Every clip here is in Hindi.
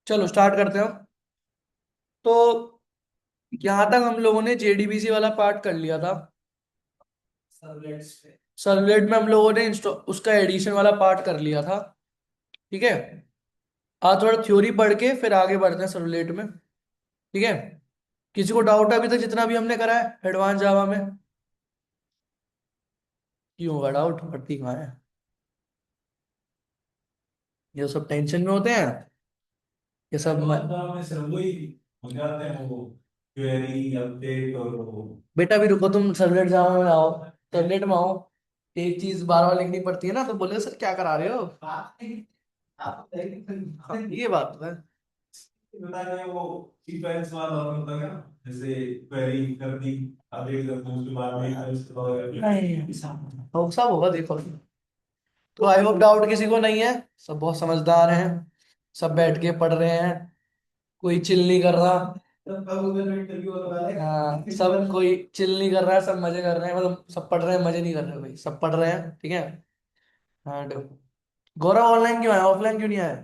चलो स्टार्ट करते हैं। तो यहाँ तक हम लोगों ने जेडीबीसी वाला पार्ट कर लिया था। सर्वलेट में हम लोगों ने उसका एडिशन वाला पार्ट कर लिया था। ठीक है। आज थोड़ा थ्योरी पढ़ के फिर आगे बढ़ते हैं सर्वलेट में। ठीक है। किसी को डाउट अभी तक जितना भी हमने करा है एडवांस जावा में? क्यों होगा डाउट? पढ़ती कहाँ है? ये सब टेंशन में होते हैं। ये सब में सिर्फ वही हो जाते हैं वो क्वेरी अपडेट और वो। बेटा भी रुको, तुम सर्वलेट जावा में आओ। सर्वलेट में आओ। एक चीज बार बार लिखनी पड़ती है ना, तो बोले सर क्या करा रहे हो? हाँ, ये बात तो है। बता रहे वो सीक्वेंस वाला होता है ना, जैसे क्वेरी कर दी अपडेट कर दूं उसके बाद में उसके बाद नहीं सब होगा देखो। तो आई होप डाउट किसी को नहीं है। सब बहुत समझदार हैं। सब बैठ के पढ़ रहे हैं। कोई चिल नहीं कर रहा। हाँ, सब कोई चिल नहीं कर रहा है, सब मजे कर रहे हैं, मतलब सब पढ़ रहे हैं, मजे नहीं कर रहे भाई, सब पढ़ रहे हैं। ठीक है। हाँ गौरव ऑनलाइन क्यों आया, ऑफलाइन क्यों नहीं आया?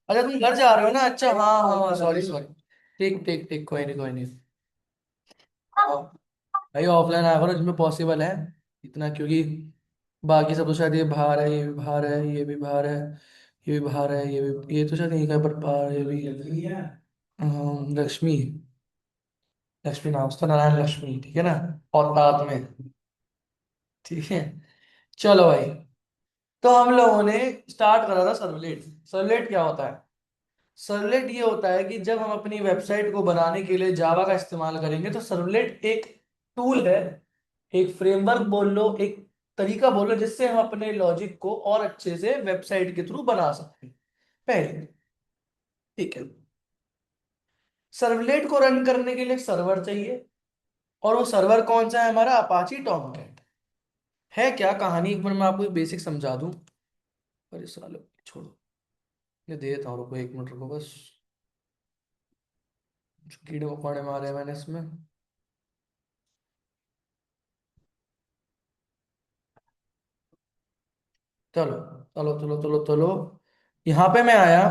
अच्छा तुम घर जा रहे हो ना, अच्छा हाँ हाँ सॉरी सॉरी। ठीक ठीक ठीक, कोई नहीं कोई नहीं। हाँ, भाई ऑफलाइन आया करो जिसमें पॉसिबल है। इतना क्योंकि बाकी सब तो शायद ये बाहर है, ये भी बाहर है, ये भी बाहर है, ये भी बाहर है, ये भी, ये तो शायद यहीं का है, पर बाहर ये भी। लक्ष्मी। लक्ष्मी नाम उसका, नारायण लक्ष्मी, ठीक है ना। और साथ में। ठीक है। चलो भाई। तो हम लोगों ने स्टार्ट करा था सर्वलेट। सर्वलेट क्या होता है? सर्वलेट ये होता है कि जब हम अपनी वेबसाइट को बनाने के लिए जावा का इस्तेमाल करेंगे, तो सर्वलेट एक टूल है, एक फ्रेमवर्क बोल लो, एक तरीका बोल लो, जिससे हम अपने लॉजिक को और अच्छे से वेबसाइट के थ्रू बना सकते हैं। पहले। ठीक है। सर्वलेट को रन करने के लिए सर्वर चाहिए। और वो सर्वर कौन सा है हमारा? Apache Tomcat. है क्या कहानी, एक बार मैं आपको बेसिक समझा दूं। अरे सालो छोड़ो। ये दे देता हूँ, रुको 1 मिनट रुको बस। कीड़े मकोड़े मारे मैंने इसमें। चलो चलो चलो चलो चलो। यहाँ पे मैं आया।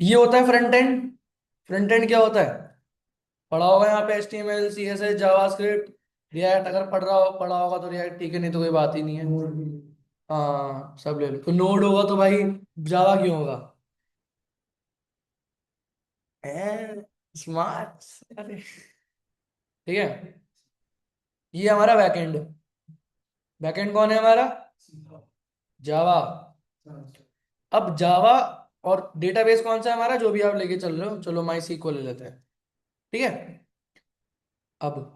ये होता है फ्रंट एंड। फ्रंट एंड क्या होता है? पढ़ा होगा यहाँ पे HTML CSS जावास्क्रिप्ट। रिएक्ट अगर पढ़ा होगा तो रिएक्ट, ठीक है, नहीं तो कोई बात ही नहीं है। हाँ सब ले लो, तो नोड होगा तो भाई जावा क्यों होगा? स्मार्ट। अरे ठीक है। ये हमारा बैकएंड। बैकएंड कौन है हमारा? जावा। अब जावा। और डेटाबेस कौन सा है हमारा, जो भी आप लेके चल रहे हो, चलो माई सीक्वल ले लेते हैं। ठीक है। अब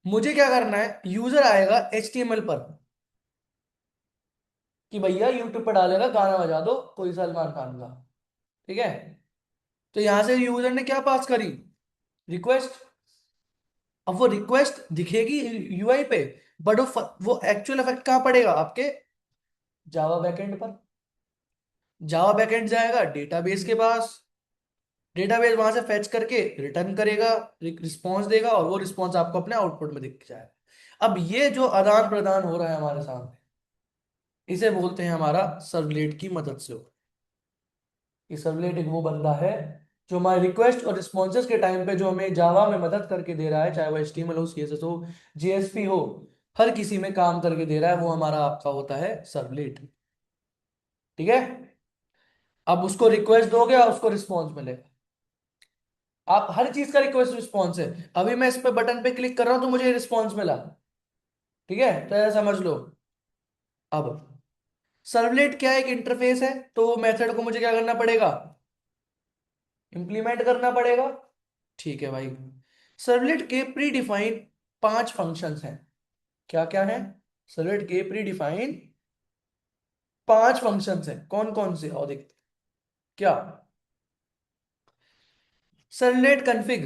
मुझे क्या करना है, यूजर आएगा HTML पर कि भैया यूट्यूब पर डालेगा गाना बजा दो कोई सलमान खान का। ठीक है। तो यहां से यूजर ने क्या पास करी? रिक्वेस्ट। अब वो रिक्वेस्ट दिखेगी UI पे, बट वो एक्चुअल इफेक्ट कहाँ पड़ेगा आपके? जावा बैकएंड पर। जावा बैकएंड जाएगा डेटाबेस के पास। डेटाबेस वहां से फेच करके रिटर्न करेगा, रिस्पॉन्स देगा, और वो रिस्पॉन्स आपको अपने आउटपुट में दिख जाएगा। अब ये जो आदान प्रदान हो रहा है हमारे सामने, इसे बोलते हैं हमारा सर्वलेट की मदद से हो। ये सर्वलेट एक वो बंदा है जो हमारे रिक्वेस्ट और रिस्पॉन्सेज के टाइम पे जो हमें जावा में मदद करके दे रहा है, चाहे वो HTML हो, CSS हो, JSP हो, हर किसी में काम करके दे रहा है, वो हमारा आपका होता है सर्वलेट। ठीक है। अब उसको रिक्वेस्ट दोगे और उसको रिस्पॉन्स मिलेगा। आप हर चीज का रिक्वेस्ट रिस्पॉन्स है। अभी मैं इस पे बटन पे क्लिक कर रहा हूं तो मुझे रिस्पॉन्स मिला। ठीक है, तो ऐसा समझ लो। अब सर्वलेट क्या है? एक इंटरफेस है, तो मेथड को मुझे क्या करना पड़ेगा? इंप्लीमेंट करना पड़ेगा। ठीक है भाई। सर्वलेट के प्री डिफाइन 5 फंक्शंस हैं। क्या क्या है? सर्वलेट के प्री डिफाइन 5 फंक्शंस हैं, कौन कौन से और देखते हैं। क्या? Servlet config.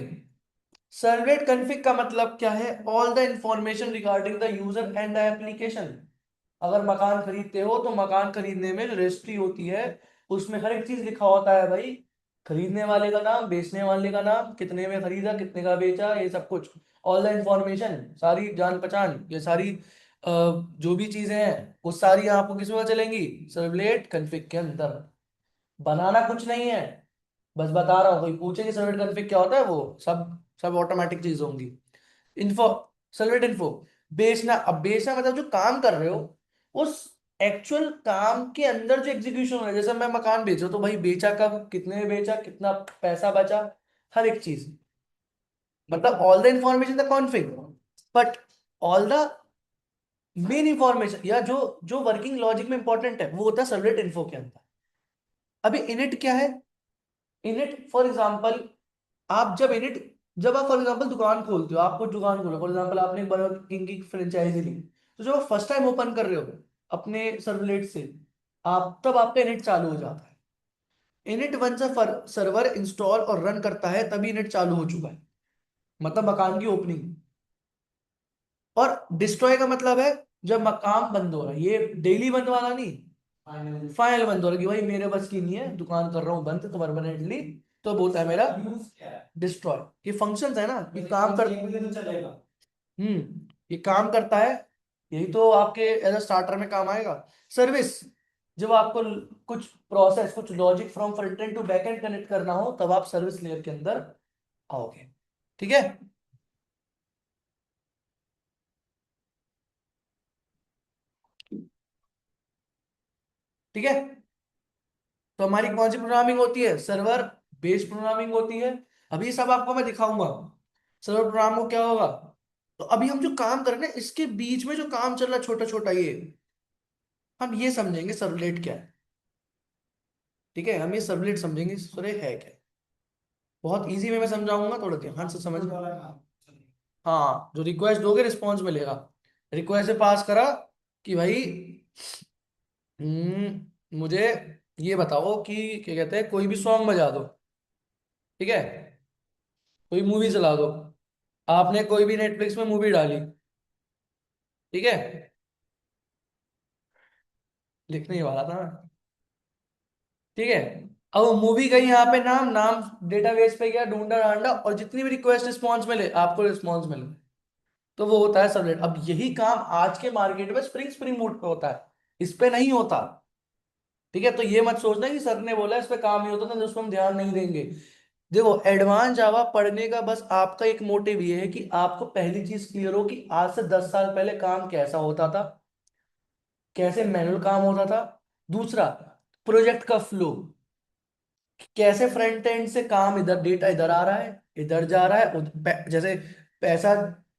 सर्वलेट कन्फिग का मतलब क्या है? All the information regarding the user and the application. अगर मकान खरीदते हो तो मकान खरीदने में जो रजिस्ट्री होती है, उसमें हर एक चीज लिखा होता है भाई। खरीदने वाले का नाम, बेचने वाले का नाम, कितने में खरीदा, कितने का बेचा, ये सब कुछ, ऑल द इंफॉर्मेशन, सारी जान पहचान, ये सारी जो भी चीजें हैं वो सारी आपको किस में चलेंगी, सर्वलेट कॉन्फ़िग के अंदर। बनाना कुछ नहीं है, बस बता रहा हूँ, कोई पूछे कि सर्वलेट कॉन्फ़िग क्या होता है, वो सब सब ऑटोमेटिक चीज होंगी। Info, servlet info. बेचना, अब बेचना मतलब जो काम कर रहे हो उस एक्चुअल काम के अंदर जो एग्जीक्यूशन हो रहा है, जैसे मैं मकान बेच रहा हूँ तो भाई बेचा कब, कितने में बेचा, कितना पैसा बचा, हर एक चीज, मतलब all the information the config, but all the main information या जो जो वर्किंग लॉजिक में इंपॉर्टेंट है वो होता है सर्वलेट इन्फो के अंदर। अभी इनिट क्या है, इनिट फॉर एग्जांपल, आप जब इनिट, जब आप फॉर एग्जांपल दुकान खोलते हो, आपको दुकान खोलो फॉर एग्जांपल, आपने एक बर्गर किंग की फ्रेंचाइजी ली, तो जब आप फर्स्ट टाइम ओपन कर रहे हो अपने सर्वलेट से, आप तब आपका इनिट चालू हो जाता है। इनिट वन से सर्वर इंस्टॉल और रन करता है तभी इनिट चालू हो चुका है, मतलब मकान की ओपनिंग। और डिस्ट्रॉय का मतलब है जब मकान बंद हो रहा है, ये डेली बंद वाला नहीं, फाइनल बंद हो रहा है कि भाई मेरे बस की नहीं है, दुकान कर रहा हूँ बंद तो परमानेंटली, तो बोलता है मेरा डिस्ट्रॉय। ये फंक्शंस है ना, ये काम कर, ये काम करता है, यही तो आपके एज अ स्टार्टर में काम आएगा। सर्विस, जब आपको कुछ प्रोसेस, कुछ logic from front end to back end connect करना हो तब आप सर्विस लेयर के अंदर आओगे। ठीक है, ठीक है। तो हमारी कौन सी प्रोग्रामिंग होती है, सर्वर बेस्ड प्रोग्रामिंग होती है। अभी सब आपको मैं दिखाऊंगा सर्वर प्रोग्राम को क्या होगा। तो अभी हम जो काम कर रहे हैं इसके बीच में जो काम चल रहा है छोटा छोटा, ये हम ये समझेंगे सर्वलेट क्या है। ठीक है, हम ये सर्वलेट समझेंगे, सर है क्या। बहुत इजी में मैं समझाऊंगा, थोड़ा ध्यान से समझ। हाँ, जो रिक्वेस्ट दोगे रिस्पॉन्स मिलेगा। रिक्वेस्ट से पास करा कि भाई मुझे ये बताओ कि क्या कहते हैं, कोई भी सॉन्ग बजा दो। ठीक है, कोई मूवी चला दो। आपने कोई भी नेटफ्लिक्स में मूवी डाली, ठीक है, लिखने ही वाला था मैं। ठीक है, अब मूवी गई यहाँ पे, नाम नाम डेटाबेस पे गया, ढूंढा ढांडा, और जितनी भी रिक्वेस्ट रिस्पॉन्स मिले आपको रिस्पॉन्स मिले, तो वो होता है सबनेट। अब यही काम आज के मार्केट में स्प्रिंग स्प्रिंग बूट पे होता है, इस पे नहीं होता। ठीक है, तो ये मत सोचना कि सर ने बोला इस पे काम नहीं होता तो उसको हम ध्यान नहीं देंगे। देखो, एडवांस जावा पढ़ने का बस आपका एक मोटिव ये है कि आपको पहली चीज क्लियर हो कि आज से 10 साल पहले काम कैसा होता था, कैसे मैनुअल काम होता था। दूसरा, प्रोजेक्ट का फ्लो, कैसे फ्रंट एंड से काम, इधर डेटा इधर आ रहा है, इधर जा रहा है, जैसे पैसा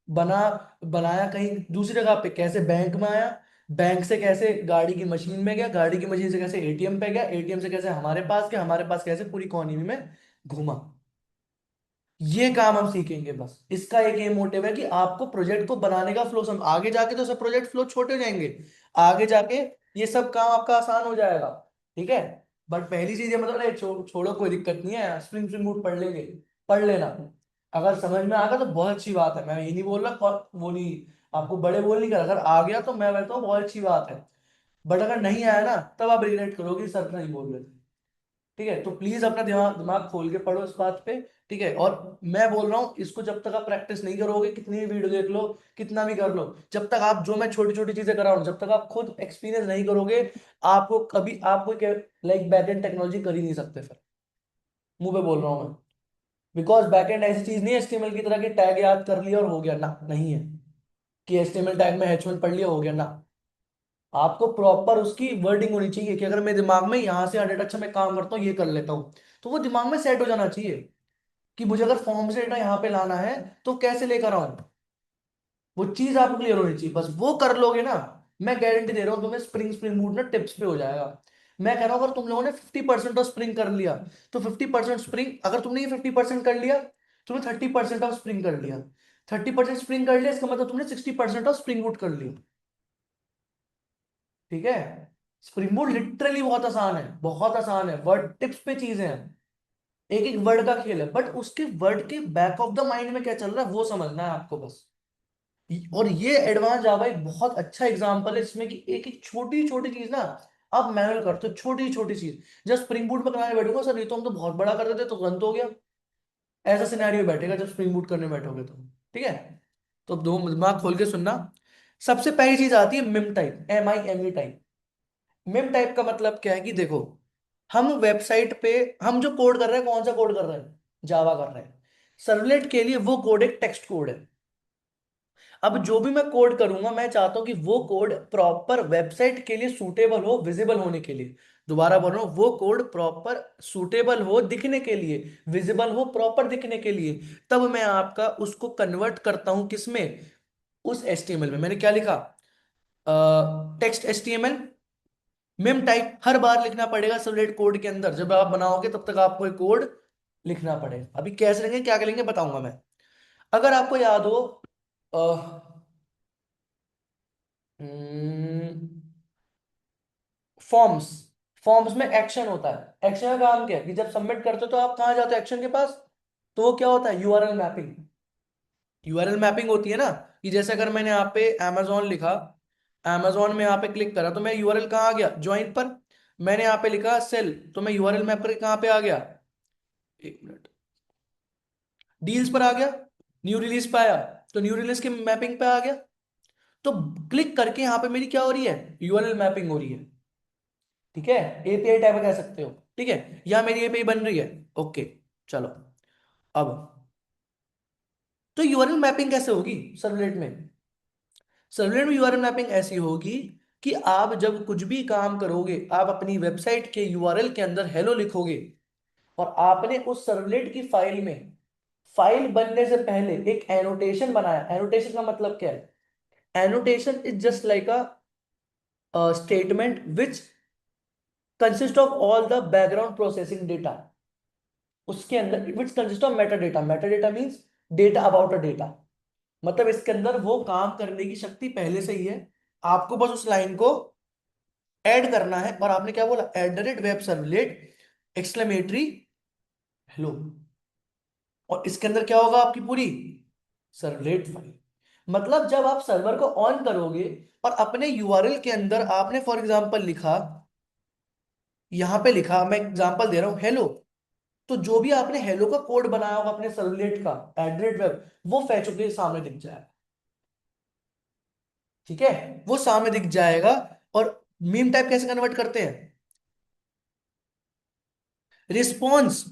बना, बनाया कहीं दूसरी जगह पे, कैसे बैंक में आया, बैंक से कैसे गाड़ी की मशीन में गया, गाड़ी की मशीन से कैसे एटीएम पे गया, एटीएम से कैसे हमारे पास गया, हमारे पास कैसे पूरी इकोनॉमी में घूमा। ये काम हम सीखेंगे, बस इसका एक ये मोटिव है कि आपको प्रोजेक्ट को बनाने का फ्लो समझ, आगे जाके तो सब प्रोजेक्ट फ्लो छोटे हो जाएंगे, आगे जाके ये सब काम आपका आसान हो जाएगा। ठीक है, बट पहली चीज ये मतलब नहीं, छोड़ो कोई दिक्कत नहीं है, स्प्रिंग स्प्रिंग बूट पढ़ लेंगे, पढ़ लेना। अगर समझ में आ गया तो बहुत अच्छी बात है, मैं ये नहीं बोल रहा वो नहीं, आपको बड़े बोल नहीं कर, अगर आ गया तो मैं कहता हूँ बहुत अच्छी बात है। बट अगर नहीं आया ना तब आप रिग्रेट करोगे कि सर नहीं बोल रहे थे। ठीक है, तो प्लीज अपना दिमाग दिमाग खोल के पढ़ो इस बात पे। ठीक है, और मैं बोल रहा हूँ इसको जब तक आप प्रैक्टिस नहीं करोगे, कितनी भी वीडियो देख लो, कितना भी कर लो, जब तक आप, जो मैं छोटी छोटी चीजें करा रहा हूँ, जब तक आप खुद एक्सपीरियंस नहीं करोगे, आपको कभी आपको लाइक बैक एंड टेक्नोलॉजी कर ही नहीं सकते फिर। मुंह पे बोल रहा हूँ मैं, बिकॉज बैक एंड ऐसी चीज नहीं है एचटीएमएल की तरह कि टैग याद कर लिया और हो गया ना, नहीं है कि एचटीएमएल टैग में H1 पढ़ लिया हो गया ना। आपको प्रॉपर उसकी वर्डिंग होनी चाहिए कि अगर मेरे दिमाग में यहाँ से डेटा, अच्छा मैं काम करता हूँ ये कर लेता हूँ, तो वो दिमाग में सेट हो जाना चाहिए कि मुझे अगर फॉर्म से डेटा यहाँ पे लाना है तो कैसे लेकर आऊं। वो चीज आपको क्लियर होनी चाहिए, बस वो कर लोगे ना, मैं गारंटी दे रहा हूँ तुम्हें स्प्रिंग स्प्रिंग बूट ना टिप्स पे हो जाएगा। मैं कह रहा हूँ अगर तुम लोगों ने 50% ऑफ स्प्रिंग कर लिया, तो 50% स्प्रिंग, अगर तुमने ये 50% कर लिया, तुमने 30% ऑफ स्प्रिंग कर लिया, 30% स्प्रिंग कर लिया, इसका मतलब तुमने 60% ऑफ स्प्रिंग बूट कर लिया। ठीक है, स्प्रिंग बूट लिटरली बहुत आसान है, बहुत आसान है, वर्ड टिप्स पे चीजें हैं, एक एक वर्ड का खेल है, बट उसके वर्ड के बैक ऑफ द माइंड में क्या चल रहा है वो समझना है आपको बस। और ये एडवांस जावा एक बहुत अच्छा एग्जांपल है इसमें कि एक एक छोटी छोटी चीज ना आप मैनुअल करते हो छोटी छोटी चीज। जब स्प्रिंग बूट पर बनाने बैठोगे सर ये तो हम तो बहुत बड़ा कर देते तो तुरंत हो गया, ऐसा सिनेरियो बैठेगा जब स्प्रिंग बूट करने बैठोगे तो। ठीक है, तो दो दिमाग खोल के सुनना। सबसे पहली चीज आती है meme type, MIME type. Meme type का मतलब क्या है कि देखो, हम वेबसाइट पे हम जो कोड कर रहे हैं, कौन सा कोड कर रहे हैं, जावा कर रहे हैं। सर्वलेट के लिए वो कोड एक टेक्स्ट कोड है। अब जो भी मैं कोड करूंगा मैं चाहता हूं कि वो कोड प्रॉपर वेबसाइट के लिए सूटेबल हो, विजिबल होने के लिए। दोबारा बोल रहा हूं, वो कोड प्रॉपर सूटेबल हो दिखने के लिए, विजिबल हो प्रॉपर दिखने के लिए। तब मैं आपका उसको कन्वर्ट करता हूं किसमें, उस HTML में। मैंने क्या लिखा, टेक्स्ट HTML। मिम टाइप हर बार लिखना पड़ेगा सर्वलेट कोड के अंदर, जब आप बनाओगे तब तक आपको एक कोड लिखना पड़ेगा। अभी कैसे लिखेंगे क्या करेंगे बताऊंगा मैं। अगर आपको याद हो, फॉर्म्स, फॉर्म्स में एक्शन होता है। एक्शन का काम क्या है कि जब सबमिट करते हो तो आप कहाँ जाते हो एक्शन के पास, तो वो क्या होता है, यूआरएल मैपिंग। यूआरएल मैपिंग होती है ना, कि जैसे अगर मैंने यहाँ पे amazon लिखा, amazon में यहाँ पे क्लिक करा तो मैं यूआरएल कहाँ आ गया, ज्वाइन पर। मैंने यहाँ पे लिखा सेल, तो मैं यूआरएल मैप करके कहाँ पे आ गया, एक मिनट, डील्स पर आ गया। न्यू रिलीज पे आया, तो न्यू रिलीज के मैपिंग पे आ गया। तो क्लिक करके यहाँ पे मेरी क्या हो रही है, यूआरएल मैपिंग हो रही है। ठीक है, API टाइप कह सकते हो। ठीक है, या मेरी API बन रही है। ओके, चलो। अब तो यूआरएल मैपिंग कैसे होगी सर्वलेट में। सर्वलेट में यूआरएल मैपिंग ऐसी होगी कि आप जब कुछ भी काम करोगे, आप अपनी वेबसाइट के यूआरएल के अंदर हेलो लिखोगे, और आपने उस सर्वलेट की फाइल में, फाइल बनने से पहले एक एनोटेशन बनाया। एनोटेशन का मतलब क्या है, annotation is just like a statement which consist of all the background processing data. उसके अंदर which consist of Meta data, Meta data means data about a data. मतलब इसके अंदर वो काम करने की शक्ति पहले से ही है, आपको बस उस लाइन को ऐड करना है। और आपने क्या बोला, @वेब सर्वलेट एक्सक्लेमेटरी हेलो, और इसके अंदर क्या होगा आपकी पूरी सर्वलेट फाइल। मतलब जब आप सर्वर को ऑन करोगे और अपने यूआरएल के अंदर आपने फॉर एग्जांपल लिखा, यहां पे लिखा, मैं एग्जांपल दे रहा हूं हेलो, तो जो भी आपने हेलो का कोड बनाया होगा अपने सर्वलेट का, @वेब, वो फैच होकर सामने दिख जाएगा। ठीक है, वो सामने दिख जाएगा। और मीम टाइप कैसे कन्वर्ट करते हैं, response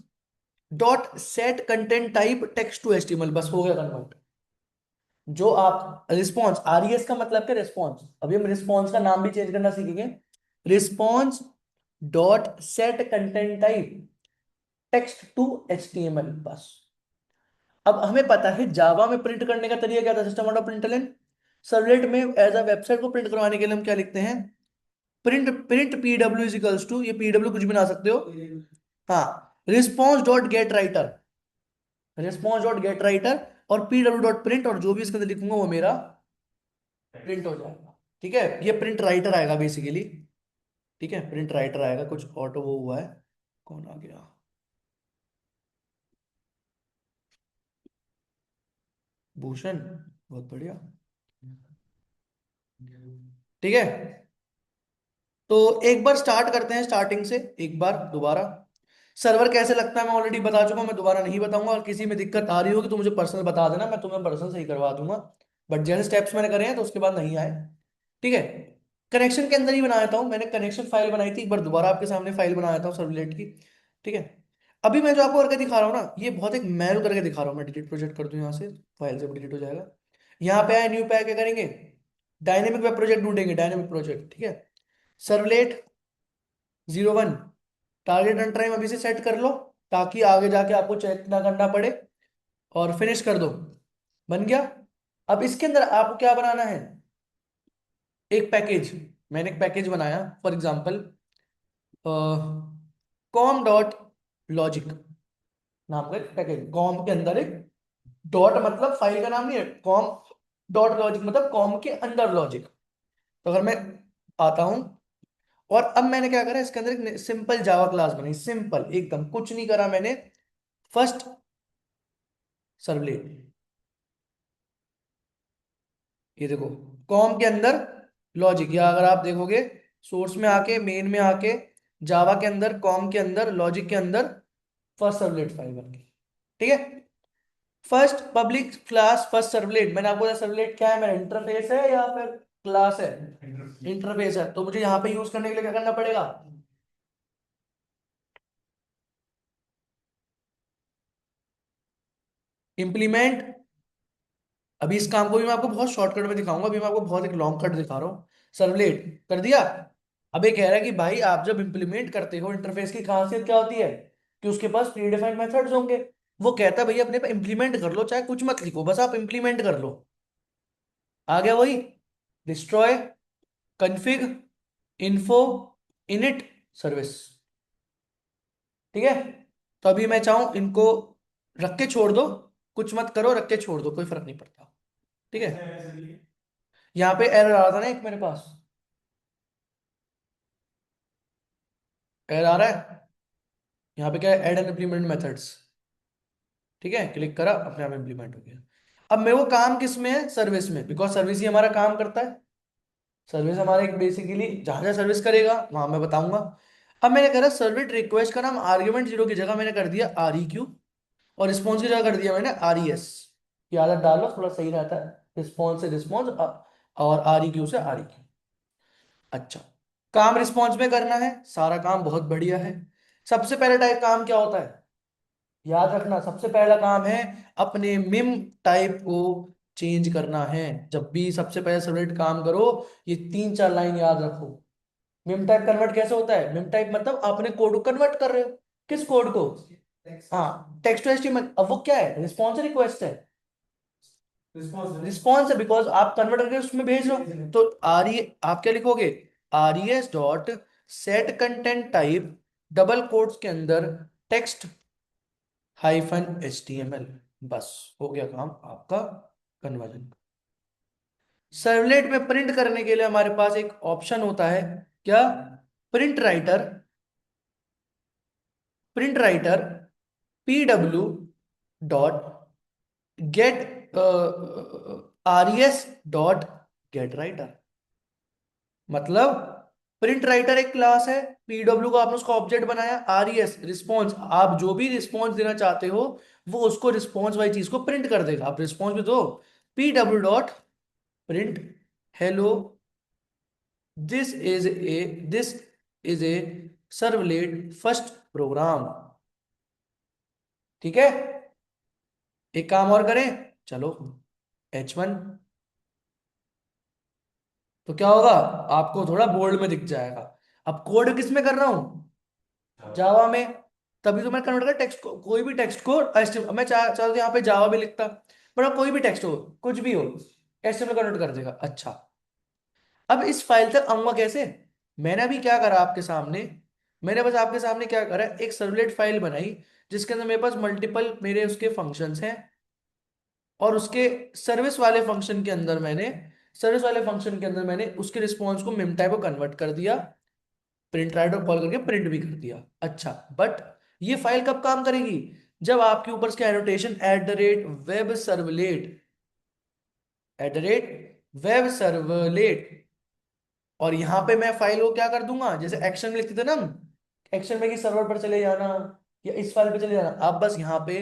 dot set content type text to HTML, बस हो गया कन्वर्ट। जो आप रिस्पॉन्स, RES का मतलब क्या, रिस्पॉन्स। अभी हम रिस्पॉन्स का नाम भी चेंज करना सीखेंगे। Response dot set content type text to HTML, बस। अब हमें पता है जावा में प्रिंट करने का तरीका क्या था, system out of println. Servlet में एज अ वेबसाइट को प्रिंट करवाने के लिए हम क्या लिखते हैं, print print PW equals to, ये PW कुछ भी ना सकते हो, हाँ, response dot get writer, response dot get writer, और PW डॉट प्रिंट, और जो भी इसके अंदर लिखूंगा वो मेरा प्रिंट हो जाएगा। ठीक है, ये प्रिंट राइटर आएगा बेसिकली। ठीक है, प्रिंट राइटर आएगा, कुछ ऑटो वो हुआ है, कौन आ गया, भूषण, बहुत बढ़िया। ठीक है, तो एक बार स्टार्ट करते हैं स्टार्टिंग से, एक बार दोबारा। सर्वर कैसे लगता है मैं ऑलरेडी बता चुका हूं, मैं दोबारा नहीं बताऊंगा। और किसी में दिक्कत आ रही होगी तो मुझे पर्सनल बता देना, मैं तुम्हें पर्सनल सही करवा दूंगा। बट जैसे स्टेप्स मैंने करे हैं तो उसके बाद नहीं आए। ठीक है, कनेक्शन के अंदर ही बना देता हूँ, मैंने कनेक्शन फाइल बनाई थी, एक बार दोबारा आपके सामने फाइल बना देता हूँ सर्वलेट की। ठीक है, अभी मैं जो आपको करके दिखा रहा हूँ ना, ये बहुत एक मैनुअल करके दिखा रहा हूँ। मैं डिलीट प्रोजेक्ट कर दूं यहाँ से, फाइल से डिलीट हो जाएगा। यहाँ पे आए न्यू पे क्या करेंगे, डायनेमिक वेब प्रोजेक्ट ढूंढेंगे, डायनेमिक प्रोजेक्ट। ठीक है, सर्वलेट 01, टारगेट रन टाइम अभी से सेट कर लो, ताकि आगे जाके आपको चेक ना करना पड़े। और फिनिश कर दो, बन गया। अब इसके अंदर आपको क्या बनाना है, एक पैकेज। मैंने एक पैकेज बनाया for example, com dot logic नाम का एक पैकेज। कॉम के अंदर एक डॉट मतलब फाइल का नाम नहीं है, कॉम डॉट लॉजिक मतलब कॉम के अंदर लॉजिक। तो अगर मैं आता हूं, और अब मैंने क्या करा, इसके अंदर एक सिंपल जावा क्लास बनाई, सिंपल एकदम, कुछ नहीं करा मैंने। फर्स्ट सर्वलेट, ये देखो, कॉम के अंदर लॉजिक, या अगर आप देखोगे सोर्स में आके, मेन में आके, जावा के अंदर, कॉम के अंदर, लॉजिक के अंदर फर्स्ट सर्वलेट फाइल बन गई। ठीक है। First public class first servlet, मैंने आपको सर्वलेट क्या है, मेरा इंटरफेस है या फिर क्लास है? इंटरफेस है। तो मुझे यहाँ पे यूज करने के लिए क्या करना पड़ेगा? इंप्लीमेंट। अभी इस काम को भी मैं आपको बहुत शॉर्टकट में दिखाऊंगा, अभी मैं आपको बहुत एक लॉन्ग कट दिखा रहा हूँ। सर्वलेट कर दिया। अब ये कह रहा है कि भाई आप जब इंप्लीमेंट करते हो इंटरफेस की खासियत क्या होती है कि उसके पास प्री डिफाइंड मेथड्स होंगे। वो कहता है भैया अपने पे इंप्लीमेंट कर लो, चाहे कुछ मत लिखो, बस आप इंप्लीमेंट कर लो। आ गया वही, destroy, config, info, init, service. ठीक है। तो अभी मैं चाहूं इनको रख के छोड़ दो, कुछ मत करो, रख के छोड़ दो, कोई फर्क नहीं पड़ता। ठीक है। यहाँ पे एरर आ रहा था ना एक मेरे पास, एरर आ रहा है। यहाँ पे क्या है, ऐड एंड इम्प्लीमेंट मेथड्स। ठीक है, क्लिक करा, अपने आप इम्प्लीमेंट हो गया। अब मेरे को काम किस में है, सर्विस में, बिकॉज सर्विस ही हमारा काम करता है। सर्विस हमारा एक बेसिकली जहां जहां सर्विस करेगा वहां मैं बताऊंगा। अब मैंने करा सर्विस रिक्वेस्ट का नाम आर्ग्यूमेंट जीरो की जगह मैंने कर दिया आर ई क्यू, और रिस्पॉन्स की जगह कर दिया मैंने आर ई एस। ये आदत डालो, थोड़ा सही रहता है। रिस्पॉन्स से रिस्पॉन्स, और आर ई क्यू से आर ई क्यू। अच्छा, काम रिस्पॉन्स में करना है, सारा काम बहुत बढ़िया है। सबसे पहले टाइप काम क्या होता है, याद रखना, सबसे पहला काम है अपने मिम टाइप को चेंज करना है। जब भी सबसे पहले सर्वलेट काम करो, ये 3 4 लाइन याद रखो। मिम टाइप कन्वर्ट कैसे होता है? मिम टाइप मतलब आपने कोड को कन्वर्ट कर रहे हो। किस कोड को? हाँ, टेक्स्ट टू एचटीएमएल। अब वो क्या है, रिस्पॉन्स रिक्वेस्ट है। रिस्पॉन्स है बिकॉज आप कन्वर्ट करके उसमें भेज रहे हो। तो आर ई, आप क्या लिखोगे, R E S dot set content type double quotes के अंदर text hyphen H T M L. बस हो गया काम आपका, कन्वर्जन। सर्वलेट में प्रिंट करने के लिए हमारे पास एक ऑप्शन होता है, क्या? Print writer. Print writer P W dot gate are E S dot get writer. मतलब प्रिंट राइटर एक क्लास है, पीडब्ल्यू का आपने उसका ऑब्जेक्ट बनाया, आर ई एस रिस्पॉन्स, आप जो भी रिस्पॉन्स देना चाहते हो वो उसको रिस्पॉन्स वाली चीज को प्रिंट कर देगा। आप रिस्पॉन्स भी दो, P W dot print hello this is a servlet first program. ठीक है। एक काम और करें, चलो H1। तो क्या होगा, आपको थोड़ा बोल्ड में दिख जाएगा। अब कोड किस में कर रहा हूं, जावा में। तभी तो मैं कन्वर्ट कर टेक्स्ट को, कोई भी टेक्स्ट को HTML, मैं चाह तो यहाँ पे जावा भी लिखता, पर अब कोई भी टेक्स्ट हो, कुछ भी हो, HTML कन्वर्ट कर देगा। अच्छा, अब इस फाइल तक आऊंगा कैसे? मैंने अभी क्या करा आपके सामने, मैंने बस आपके सामने क्या करा, एक सर्वलेट फाइल बनाई जिसके अंदर मेरे पास मल्टीपल मेरे उसके फंक्शंस हैं, और उसके सर्विस वाले फंक्शन के अंदर मैंने, सर्विस वाले फंक्शन के अंदर मैंने उसके रिस्पॉन्स को मिम टाइप को कन्वर्ट कर दिया, प्रिंट राइटर कॉल करके प्रिंट भी कर दिया। अच्छा, बट ये फाइल कब काम करेगी, जब आपके ऊपर इसके annotation at the rate web servlet, at the rate web servlet, और यहां पे मैं फाइल को क्या कर दूंगा, जैसे एक्शन में लिखते थे ना हम, एक्शन में कि सर्वर पर चले जाना या इस फाइल पे चले जाना, आप बस यहाँ पे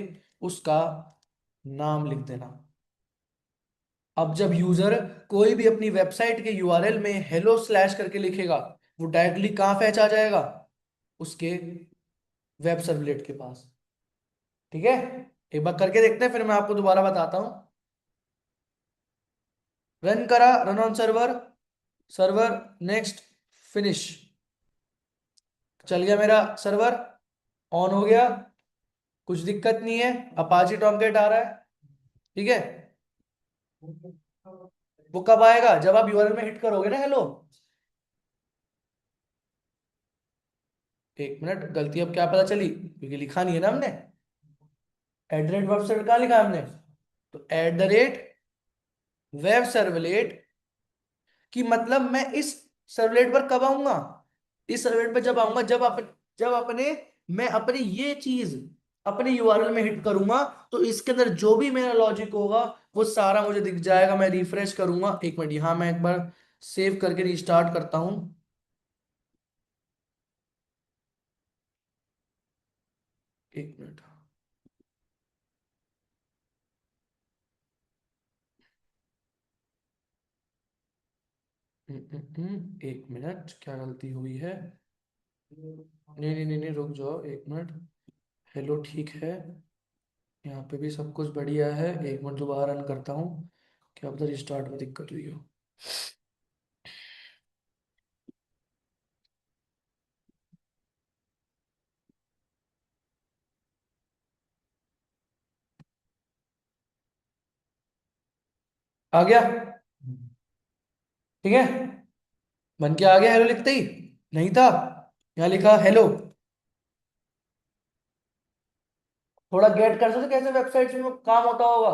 उसका नाम लिख देना। अब जब यूजर कोई भी अपनी वेबसाइट के यूआरएल में हेलो स्लैश करके लिखेगा, वो डायरेक्टली कहाँ फैच आ जाएगा, उसके वेब सर्वलेट के पास। ठीक है, एक बार करके देखते हैं, फिर मैं आपको दोबारा बताता हूं। रन करा, run on server, server next, finish. चल गया मेरा सर्वर, ऑन हो गया, कुछ दिक्कत नहीं है, अपाची टॉमकेट आ रहा है। ठीक है। वो कब आएगा, जब आप यूआरएल में हिट करोगे ना हेलो। एक मिनट, गलती अब क्या पता चली, क्योंकि लिखा नहीं है ना हमने, at the rate web servlet कहाँ लिखा है हमने, तो at the rate web servlet की मतलब मैं इस सर्वलेट पर कब आऊंगा, इस सर्वलेट पर जब आऊंगा जब अपने, मैं अपनी ये चीज अपने यूआरएल में हिट करूंगा, तो इसके अंदर जो भी मेरा लॉजिक होगा वो सारा मुझे दिख जाएगा। मैं रिफ्रेश करूंगा, एक मिनट, यहां मैं एक बार सेव करके रिस्टार्ट करता हूं। एक मिनट। एक मिनट, क्या गलती हुई है? नहीं नहीं नहीं नहीं, रुक जाओ एक मिनट। हेलो ठीक है, यहाँ पे भी सब कुछ बढ़िया है। एक मिनट दोबारा रन करता हूँ, क्या पता रिस्टार्ट में दिक्कत हुई हो। आ गया? ठीक है, बन के आ गया हेलो लिखते ही। नहीं था, यहाँ लिखा हेलो। थोड़ा गेट कर सकते कैसे वेबसाइट में काम होता होगा,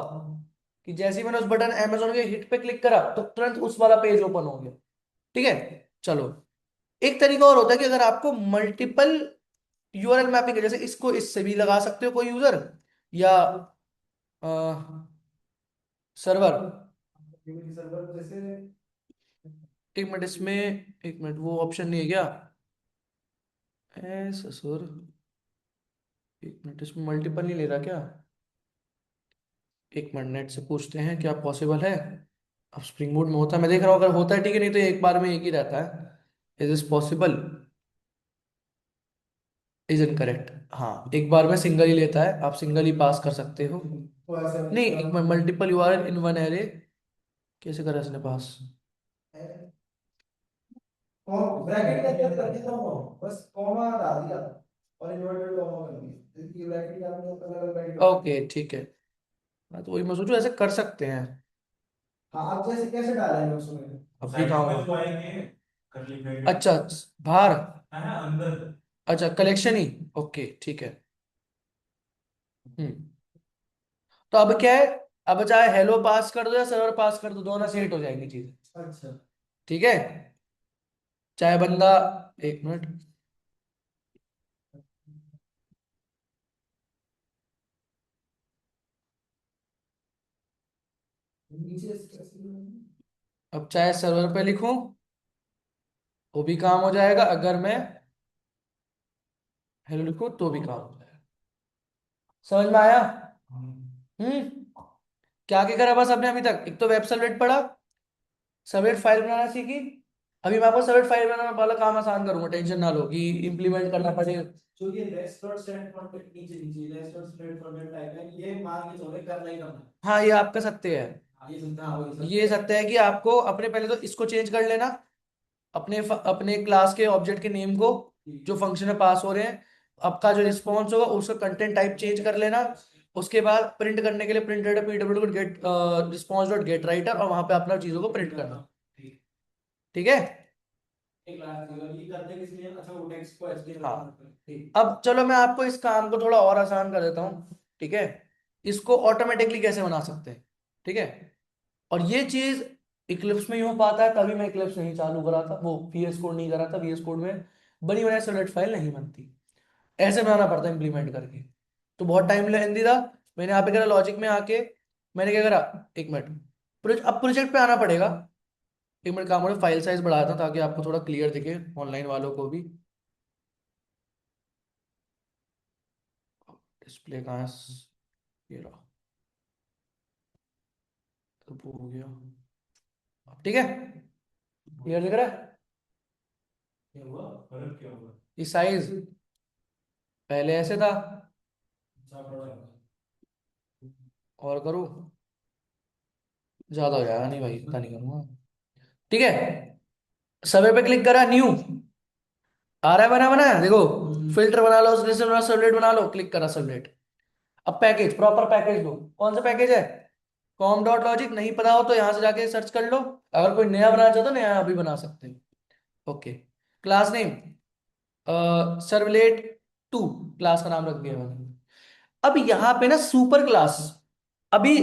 कि जैसे ही मैंने उस बटन Amazon के हिट पे क्लिक करा तो तुरंत उस वाला पेज ओपन हो गया। ठीक है, चलो। एक तरीका और होता है कि अगर आपको मल्टीपल यूआरएल मैपिंग है, जैसे इसको इससे भी लगा सकते हो कोई यूजर, या सर्वर। सर्वर जैसे, एक मिनट इसमें, एक मिनट वो ऑप्शन नहीं है क्या? ससुर, एक मिनट इसमें मल्टीपल नहीं ले रहा क्या? एक मिनट नेट से पूछते हैं क्या पॉसिबल है। अब स्प्रिंग बोर्ड में होता है, मैं देख रहा हूँ, अगर होता है ठीक है, नहीं तो एक बार में एक ही रहता है। Is is possible? Is incorrect. हाँ, एक बार में सिंगल ही लेता है, आप सिंगल ही पास कर सकते हो। नहीं, एक minute, multiple URL in one array कैसे करा इसने पास? ब्रैकेट का क्या कर दिया था वो, बस कॉमा डाल दिया और इन्वर्टेड कॉमा कर दिया, ये ब्रैकेट का आपने अलग अलग ब्रैकेट। ओके ठीक है। हाँ, तो वही मैं सोचू ऐसे कर सकते हैं। हाँ, आप जैसे कैसे डालेंगे उसमें? अब साइड दिखाऊंगा। में जो आएंगे करली ब्रैकेट। अच्छा, बाहर। है ना अंदर। अच्छा, कलेक्शन ही। ओके ठीक है। हम्म। तो अब क्या है, अब चाहे हेलो पास कर दो या सर्वर पास कर दो, दोनों सेट हो जाएंगी चीजें। अच्छा, ठीक है। चाहे बंदा, एक मिनट, अब चाहे सर्वर पे लिखूं वो भी काम हो जाएगा, अगर मैं हेलो लिखूं तो भी काम हो जाएगा। समझ में आया? हम्म। क्या क्या करा बस आपने अभी तक? एक तो वेब सर्वलेट पढ़ा, सर्वलेट फाइल बनाना सीखी। अभी मैं आपको सर्वलेट फाइल बनाना वाला काम आसान करूंगा, टेंशन ना लो कि इंप्लीमेंट करना पड़ेगा। जो ये रेस्ट डॉट सेट कॉन्टेक्ट नीचे नीचे rest dot set contact type है, ये मान के चलो करना ही करना है। हाँ, ये आपका सत्य है। हाँ, ये सत्य, हाँ, वही सत्य। ये सत्य है कि आपको अपने पहले तो इसको चेंज कर लेना, अपने क्लास के ऑब्जेक्ट के नेम को, जो फंक्शन में पास हो रहे हैं। आपका जो रिस्पॉन्स होगा उसका कंटेंट टाइप चेंज कर लेना। उसके बाद प्रिंट करने के लिए print PW dot get response dot get writer, और वहां पे अपना चीजों को प्रिंट करना। ठीक है। हाँ, अब चलो मैं आपको इस काम को थोड़ा और आसान कर देता हूँ। ठीक है, इसको ऑटोमेटिकली कैसे बना सकते हैं। ठीक है, और ये चीज इक्लिप्स में ही हो पाता है, तभी मैं इक्लिप्स नहीं चालू करा था, वो VS कोड नहीं करा था। VS कोड में बनी बनाई सर्वलेट फाइल नहीं बनती, ऐसे बनाना पड़ता है इम्प्लीमेंट करके। तो बहुत टाइम लेंदी था। मैंने यहाँ पे करा लॉजिक में आके, मैंने क्या करा, एक मिनट, अब प्रोजेक्ट पे आना पड़ेगा। एक मिनट काम, फाइल साइज बढ़ाया था ताकि आपको थोड़ा क्लियर दिखे, ऑनलाइन वालों को भी। डिस्प्ले कहाँ है? ये रहा। तो वो हो गया। अब ठीक है, क्लियर दिख रहा है? क्या हुआ, फर्क क्या हुआ? ये साइज पहले ऐसे था, अच्छा बड़ा है। और करूँ ज्यादा हो जाएगा, नहीं भाई इतना नहीं करूंगा। ठीक है, सर्वे पे क्लिक करा, न्यू आ रहा है, बना बना है देखो। फिल्टर बना लो, उसमें बना, सर्वलेट बना लो, क्लिक करा सर्वलेट। अब पैकेज, प्रॉपर पैकेज लो। कौन सा पैकेज है? Com dot logic. नहीं पता हो तो यहाँ से जाके सर्च कर लो, अगर कोई नया बनाना चाहते हो नया अभी बना सकते हो। Okay, class name servlet 2, class का नाम रख दिया मैंने। अब यहाँ पे ना सुपर क्लास, अभी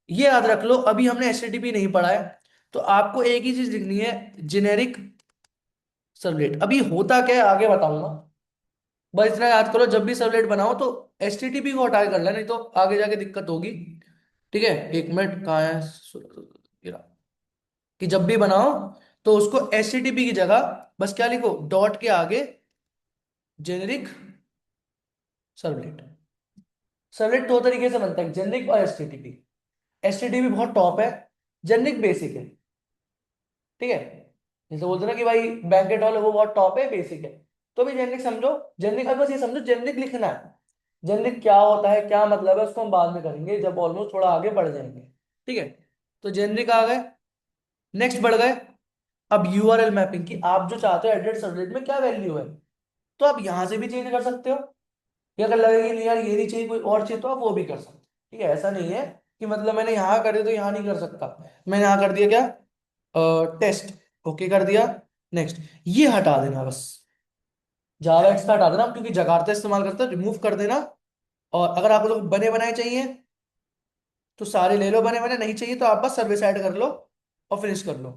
ये याद रख लो, अभी हमने HTTP नहीं पढ़ा है, तो आपको एक ही चीज लिखनी है, जेनेरिक सर्वलेट। अभी होता क्या है आगे बताऊंगा, बस इतना याद करो, जब भी सर्वलेट बनाओ तो HTTP को हटा के कर लेना, नहीं तो आगे जाके दिक्कत होगी। ठीक है, एक मिनट कहाँ है, ये रहा। कि जब भी बनाओ तो उसको HTTP की जगह बस क्या लिखो, डॉट के आगे जेनेरिक सर्वलेट। सर्वलेट दो तरीके से बनता है, जेनरिक और एचटीटीपी। एचटीटीपी बहुत टॉप है, जेनरिक बेसिक है। ठीक है, जैसे बोलते हैं ना कि भाई बैंकेट हॉल है वो बहुत टॉप है, बेसिक है। तो अभी जेनरिक समझो, जेनरिक अब बस ये समझो जेनरिक लिखना है। जेनरिक क्या होता है, क्या मतलब है, उसको हम बाद में करेंगे जब ऑलमोस्ट थोड़ा आगे बढ़ जाएंगे। ठीक है, तो जेनरिक आ गए। नेक्स्ट बढ़ गए। अब यूआरएल मैपिंग की, आप जो चाहते हो एड्रेस सर्वलेट में क्या वैल्यू है, तो आप यहां से भी चेंज कर सकते हो। या अगर लगेगी नहीं यार ये नहीं चाहिए कोई और चाहिए, तो आप वो भी कर सकते हो। ठीक है, ऐसा नहीं है कि मतलब मैंने यहाँ कर दिया तो यहाँ नहीं कर सकता। मैंने यहाँ कर दिया क्या, टेस्ट, ओके कर दिया। नेक्स्ट, ये हटा देना बस, जावा एक्स का हटा देना, क्योंकि जगारता इस्तेमाल करता है, रिमूव कर देना। और अगर आपको तो बने बनाए चाहिए तो सारे ले लो बने बने, नहीं चाहिए तो आप बस सर्विस ऐड कर लो और फिनिश कर लो,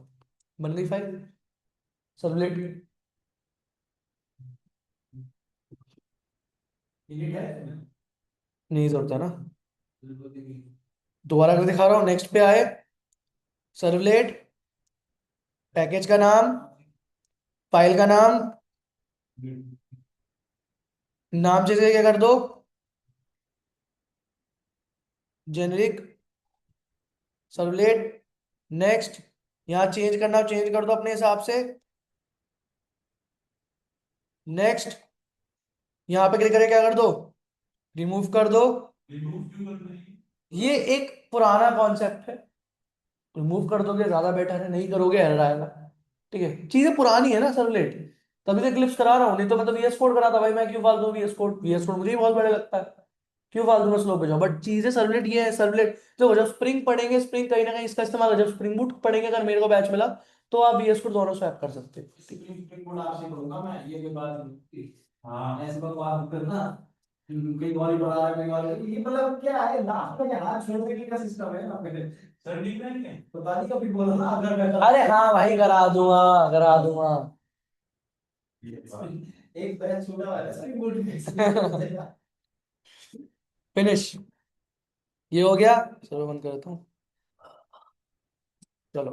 बन गई फाइल सर्वलेट। नहीं जरूरत है ना, दोबारा कर दिखा रहा हूँ। नेक्स्ट पे आए, सर्वलेट, पैकेज का नाम, फाइल का नाम, नाम जैसे क्या कर दो, जेनरिक सर्वलेट। नेक्स्ट, यहाँ चेंज करना हो चेंज कर दो अपने हिसाब से। नेक्स्ट, यहाँ पे क्लिक करके क्या कर दो, रिमूव कर दो। रिमूव क्यों कर रहे हैं? ये एक पुराना कॉन्सेप्ट है, रिमूव कर दोगे ज्यादा बेटर है, नहीं करोगे एरर आएगा। ठीक है, चीजें पुरानी है ना सर्वलेट, तभी तो क्लिप्स करा रहा हूँ, नहीं तो मतलब वीएस कोड कराता भाई मैं, क्यों फालतू वीएस कोड, वीएस कोड मुझे ही बहुत बड़ा लगता है, क्यों फालतू में स्लो पे जाओ। बट चीजें सर्वलेट ये है, सर्वलेट देखो जब स्प्रिंग पढ़ेंगे, स्प्रिंग कहीं ना कहीं इसका इस्तेमाल है, जब स्प्रिंग बूट पढ़ेंगे अगर मेरे को बैच मिला, तो आप वीएस कोड दोनों स्वैप कर सकते हैं। स्प्रिंग कोड आपसे करूंगा मैं, ये कोई बात नहीं। हाँ ऐसे बकवास करना, कई बार ही बड़ा है, कई बार ये मतलब क्या है, लास्ट में हाथ छोड़ने के का सिस्टम है ना पहले। सर ठीक है, पता नहीं कभी बोला ना अगर मैं अरे हाँ भाई, करा दूंगा, करा दूंगा। एक बैच छोड़ा हुआ है स्प्रिंग बोर्ड। फिनिश, ये हो गया। चलो बंद करता हूँ। चलो,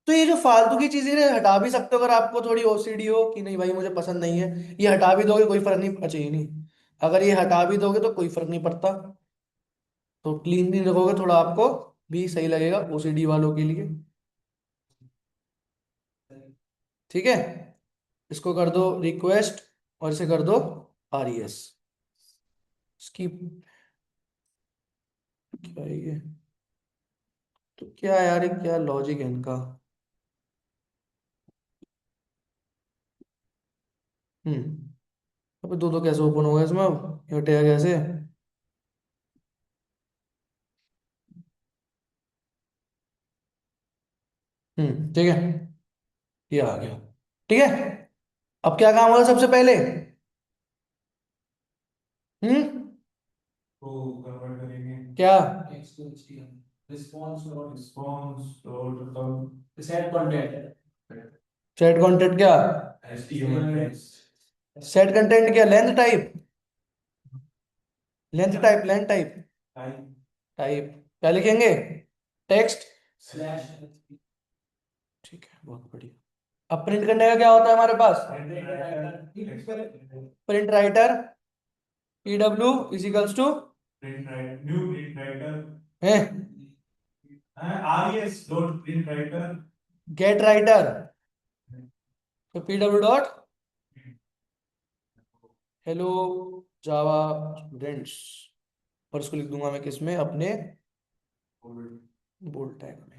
तो ये जो फालतू की चीजें ना हटा भी सकते हो, अगर आपको थोड़ी ओसीडी हो कि नहीं भाई मुझे पसंद नहीं है, ये हटा भी दोगे कोई फर्क नहीं, अच्छा ये नहीं, अगर ये हटा भी दोगे तो कोई फर्क नहीं पड़ता। तो क्लीन क्लीन रखोगे थोड़ा, आपको भी सही लगेगा ओसीडी वालों के लिए। ठीक है, इसको कर दो रिक्वेस्ट और इसे कर दो आरईएस। इसकी क्या है ये, तो क्या है यार, ये क्या लॉजिक है इनका। अबे दो दो कैसे ओपन हो गया इसमें, अब ये हटेगा कैसे। ठीक है, ये आ गया। ठीक है, अब क्या काम होगा सबसे पहले, हम्म को कन्वर्ट करेंगे। क्या, response dot set content, set content क्या, एचटीएमएल सेट कंटेंट क्या, length type, length type, length type, type type क्या लिखेंगे, टेक्स्ट। स्लैश ठीक है, बहुत बढ़िया। अब प्रिंट करने का क्या होता है हमारे पास, प्रिंट राइटर, पीडब्ल्यू इजिकल्स to print writer, new print writer है, RES dot print writer. Get writer, तो PW dot hello Java students, और इसको लिख दूंगा मैं किस में, अपने बोल्ड टैग में।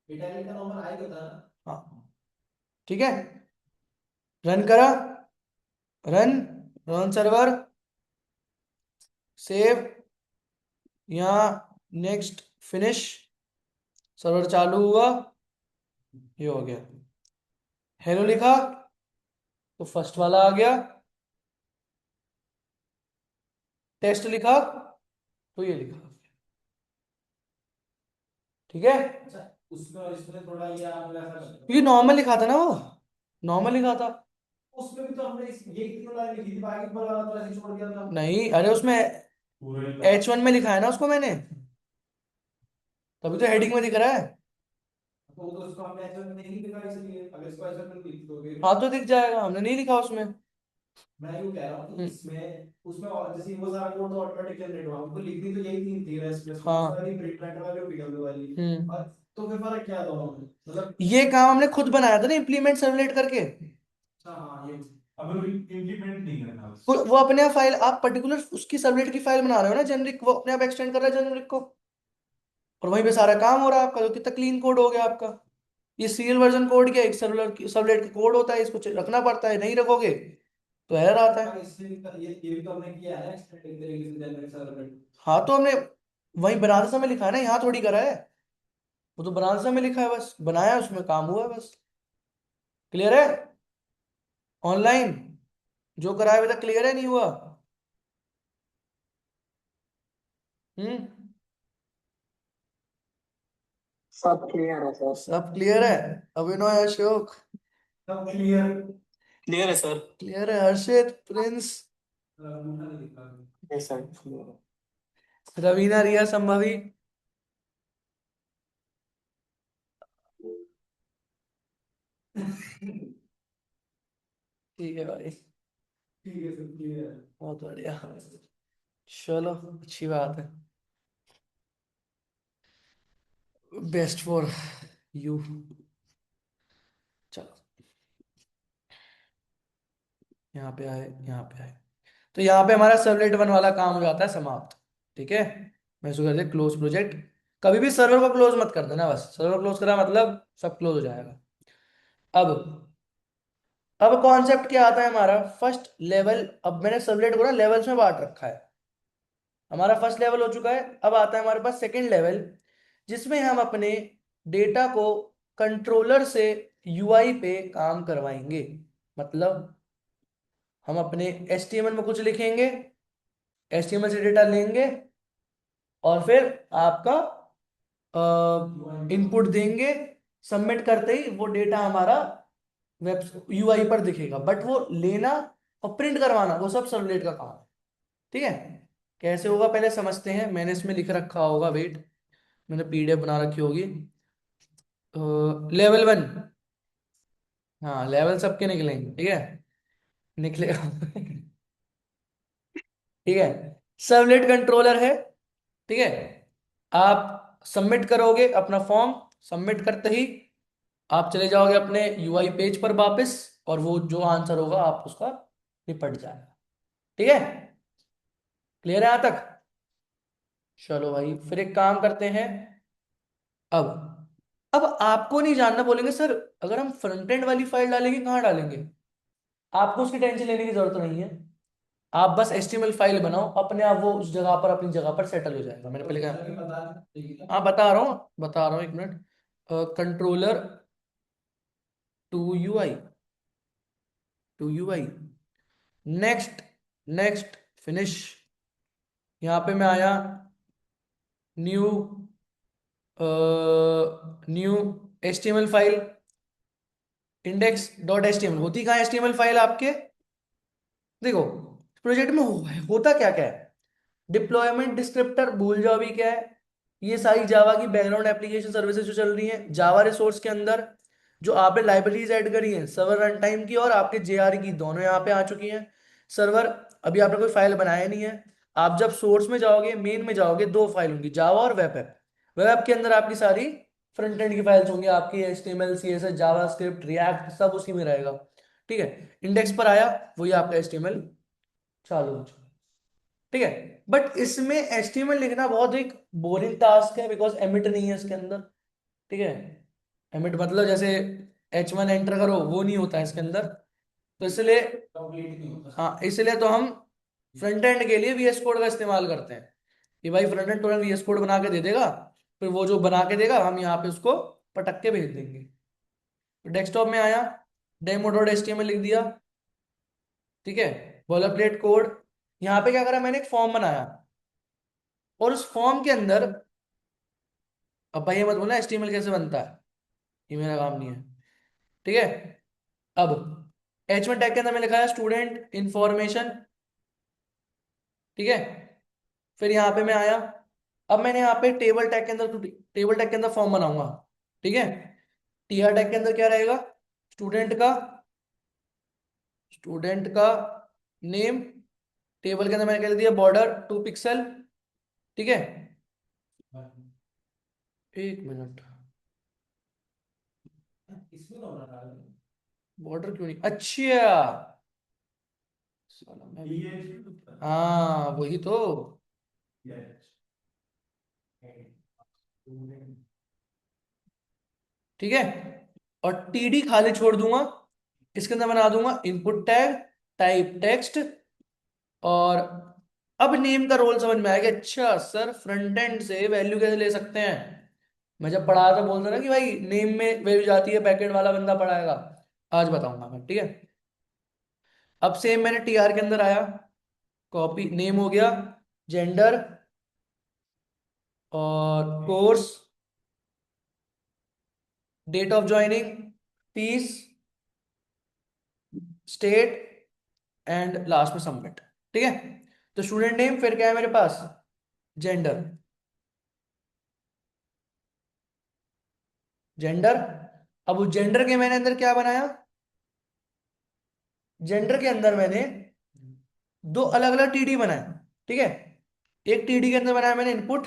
इटालियन का नंबर आई होता है। हाँ, ठीक है, रन करा, रन, रन सर्वर, सेव, यहाँ नेक्स्ट, फिनिश, सर्वर चालू हुआ, ये हो गया। हेलो लिखा तो फर्स्ट वाला आ गया, टेस्ट लिखा तो ये लिखा। ठीक है, अच्छा उसमें और इसमें थोड़ा ये आप ऐसा ये नॉर्मल लिखा था ना, वो नॉर्मल लिखा था। उसमें भी तो हमने ये तीनों लाइन लिखी थी, बाकी पर वाला तो ऐसे छोड़ दिया था। नहीं, अरे उसमें पूरा ही H1 में लिखा है ना उसको मैंने, तभी तो हेडिंग में दिख रहा है। वो तो उसको हमने ऐसा नहीं लिखा, इसलिए अगर इसको ऐसा नहीं लिख दोगे। हाँ तो दिख जाएगा, हमने नहीं लिखा उसमें। मैं यूँ कह रहा हूँ कि हम्म। इसमें उसमें और जैसे वो सारा कोड तो ऑटोमेटिक जनरेट हुआ, हमको लिखनी तो यही थी रेस्ट में, उसमें हाँ। वाली प्रिंट वाली और पीडब्ल्यू वाली। हम्म। और तो फिर फर्क क्या है दोनों में मतलब। ये काम हमने खुद बनाया था ना, इम्प्लीमेंट सर्वलेट करके। अच्छा हाँ, ये अब इम्प्लीमेंट नहीं करना बस। वो अपने आप फाइल, आप पर्टिकुलर उसकी सर्वलेट की फाइल बना रहे हो ना जेनरिक, वो अपने आप एक्सटेंड कर रहा है जेनरिक को, और वहीं पे सारा काम हो रहा है आपका, जो कितना क्लीन कोड हो गया आपका। ये सीरियल वर्जन कोड क्या है, एक सर्वलेट का कोड होता है, इसको रखना पड़ता है, नहीं रखोगे तो एरर आता हाँ, है। इससे ये भी तो हमने किया है एक्सटेंड एक तरीके से जनरेट सर्वर। हाँ तो हमने वहीं बनाते समय लिखा है ना, यहाँ थोड़ी करा है। वो तो बनाते समय लिखा है, बस बनाया है, उसमें काम हुआ है बस। क्लियर है? ऑनलाइन जो करा है अभी तक क्लियर है, नहीं हुआ? हम्म। सब क्लियर है सर। सब क्लियर है? अभिनव, अशोक? सब क्लियर। क्लियर है सर। क्लियर है? Harshit, Prince? Yes sir clear Raveena, Riya, Sambhavi? है। ठीक है भाई। ठीक है सर क्लियर है। बहुत बढ़िया। चलो, अच्छी बात है। Best for you. चलो, यहाँ पे आए, यहाँ पे आए। तो यहाँ पे हमारा सर्वलेट वन वाला काम हो जाता है समाप्त। ठीक है, मैं इसको कर दे क्लोज प्रोजेक्ट। कभी भी सर्वर को क्लोज मत कर देना, बस सर्वर क्लोज करा मतलब सब क्लोज हो जाएगा। अब कॉन्सेप्ट क्या आता है हमारा, फर्स्ट लेवल। अब मैंने सर्वलेट को ना लेवल्स में बांट रखा है। हमारा फर्स्ट लेवल हो चुका है, अब आता है हमारे पास सेकंड लेवल, जिसमें हम अपने डेटा को कंट्रोलर से यूआई पे काम करवाएंगे। मतलब हम अपने एचटीएमएल में कुछ लिखेंगे, एचटीएमएल से डेटा लेंगे, और फिर आपका इनपुट देंगे। सबमिट करते ही वो डेटा हमारा वेब यूआई पर दिखेगा, बट वो लेना और प्रिंट करवाना वो सब सर्वलेट का काम है। ठीक है? कैसे होगा पहले समझते हैं। मैंने इसमें लिख रखा होगा, वेट, मैंने पीडीएफ बना रखी होगी। लेवल वन, हाँ लेवल सबके निकलेंगे, ठीक है, निकलेगा। ठीक है, सर्वलेट कंट्रोलर है। ठीक है, आप सबमिट करोगे अपना फॉर्म, सबमिट करते ही आप चले जाओगे अपने यूआई पेज पर वापस, और वो जो आंसर होगा आप उसका निपट जाएगा। ठीक है? क्लियर है यहां तक? चलो भाई, फिर एक काम करते हैं। अब आपको नहीं जानना, बोलेंगे सर अगर हम फ्रंट एंड वाली फाइल डालेंगे कहाँ डालेंगे? आपको उसकी टेंशन लेने की जरूरत नहीं है। आप बस एचटीएमएल फाइल बनाओ, अपने आप वो उस जगह पर अपनी जगह पर सेटल हो जाएगा। मैंने पहले कहा, हाँ बता रहा हूँ, बता रहा हूँ, एक minute. Controller to UI, to UI, next, next, finish. यहाँ पे मैं आया, new, new HTML file, index dot HTML. होती कहाँ एचटीएमएल फाइल आपके? देखो, प्रोजेक्ट में होता क्या क्या है। डिप्लॉयमेंट डिस्क्रिप्टर भूल जाओ भी क्या है। ये सारी जावा की बैकग्राउंड एप्लीकेशन सर्विसेज जो चल रही हैं जावा रिसोर्स के अंदर, जो आपने लाइब्रेरीज ऐड करी हैं सर्वर रन टाइम की और आपके जेआर की, दोनों यहाँ पे आ चुकी हैं। सर्वर, अभी आपने कोई फाइल बनाया नहीं है। आप जब सोर्स में जाओगे, मेन में जाओगे, दो फाइल होंगी, जावा और वेब ऐप। वेब ऐप के अंदर आपकी सारी फ्रंट एंड की फाइल्स होंगी, आपकी एचटीएमएल, सीएसएस, जावास्क्रिप्ट, रिएक्ट, सब उसी में रहेगा। ठीक है, इंडेक्स पर आया, वही आपका एचटीएमएल चालू हो चुका। ठीक है, बट इसमें एचटीएमएल लिखना बहुत एक बोरिंग टास्क है, बिकॉज एमिट नहीं है इसके अंदर। ठीक है, एमिट मतलब जैसे H1 एंटर करो, वो नहीं होता है इसके अंदर। तो इसलिए, कंप्लीट नहीं होता। हाँ इसलिए तो हम फ्रंट एंड के लिए वीएस कोड का इस्तेमाल करते हैं, कि भाई फ्रंट एंड तुरंत वीएस कोड बना के दे देगा, फिर वो जो बना के देगा हम यहाँ पे उसको पटक के भेज देंगे। तो डेस्कटॉप में आया, डेमो डॉट एचटीएमएल लिख दिया। ठीक है, बॉलरप्लेट कोड। यहाँ पे क्या करा, मैंने एक फॉर्म बनाया, और उस फॉर्म के अंदर, अब भाई ये मत बोलना एचटीएमएल कैसे बनता है, ये मेरा काम नहीं है। ठीक है, अब H1 टैग के अंदर मैंने लिखा है स्टूडेंट इंफॉर्मेशन। ठीक है, फिर यहाँ पे मैं आया, अब मैंने यहाँ पे टेबल टैग के अंदर फॉर्म बनाऊंगा। ठीक है, टीआर टैग के अंदर क्या रहेगा? स्टूडेंट का स्टूडेंट का नेम। टेबल के अंदर मैंने कह दिया बॉर्डर 2 पिक्सल। ठीक है, 1 मिनट। इसमें तो बना रहा है। बॉर्डर क्यों नहीं? अच्छा, साला मैं भी। ये हाँ वही तो। ठीक है, और टीडी खाली छोड़ दूंगा। इसके अंदर बना दूंगा इनपुट टैग, टाइप टेक्स्ट। और अब नेम का रोल समझ में आएगा। अच्छा सर, फ्रंट एंड से वैल्यू कैसे ले सकते हैं? मैं जब पढ़ा था बोलता ना कि भाई नेम में वैल्यू जाती है, बैकएंड वाला बंदा पढ़ाएगा। आज बताऊंगा मैं, ठीक है। अब सेम मैंने टीआर के अंदर आया, कॉपी नेम हो गया, जेंडर और course, date of joining, fees, state, and last में सबमिट। ठीक है, तो स्टूडेंट नेम, फिर क्या है मेरे पास? जेंडर। जेंडर, अब उस जेंडर के मैंने अंदर क्या बनाया? जेंडर के अंदर मैंने दो अलग अलग टीडी बनाए। ठीक है, एक टीडी के अंदर बनाया मैंने इनपुट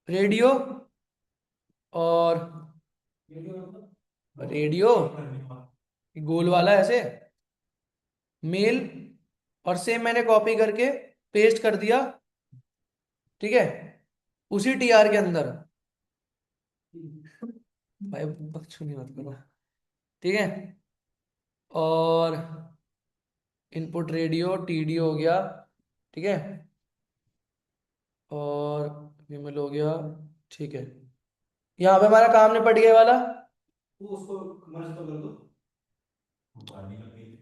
रेडियो, और रेडियो गोल वाला ऐसे, मेल, और सेम मैंने कॉपी करके पेस्ट कर दिया। ठीक है, उसी टीआर के अंदर। भाई बकचोदी मत करो। ठीक है, और इनपुट रेडियो टीडी हो गया। ठीक है, और ईमेल हो गया। ठीक है, यहाँ पे हमारा काम निपट गया वाला। वो उसको मर्ज तो कर दो। पानी लग गई।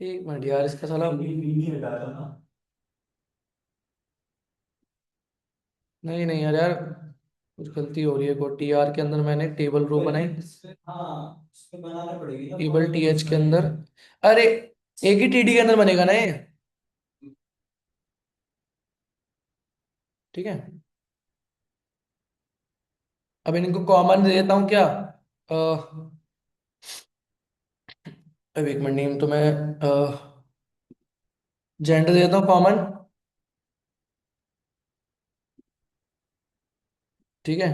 1 मिनट यार, इसका साला। नहीं हटा था ना। नहीं नहीं यार यार, कुछ गलती हो रही है। को टीआर के अंदर मैंने टेबल रो बनाई, हाँ उसको बनाना पड़ेगी ना टेबल टीएच के अंदर। अरे, एक ही टीडी के अंदर बनेगा ना ये। ठीक है, अब इनको कॉमन दे देता हूँ क्या? अब 1 मिनट, नेम तो मैं जेंडर दे देता हूँ कॉमन। ठीक है,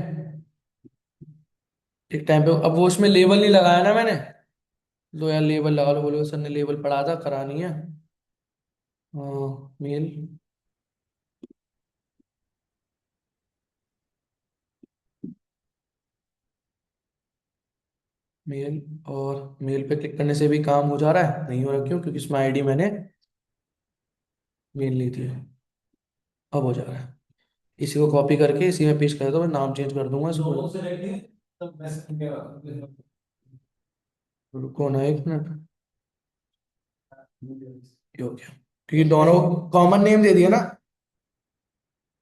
एक टाइम पे अब वो उसमें लेबल नहीं लगाया ना मैंने। लो यार लेबल लगा लो, बोलो सर ने लेबल पढ़ा था, करा नहीं है। मेल, मेल, और मेल पे क्लिक करने से भी काम हो जा रहा है? नहीं हो रहा, क्यों? क्योंकि इसमें आईडी मैंने मेल ली थी। अब हो जा रहा है। इसी को कॉपी करके इसी में पेस्ट कर दो, मैं नाम चेंज कर दूंगा इसको। लोगों से लेके तब मैसेज के रुको ना 1 मिनट, ये हो गया। क्योंकि दोनों कॉमन नेम दे दिया ना,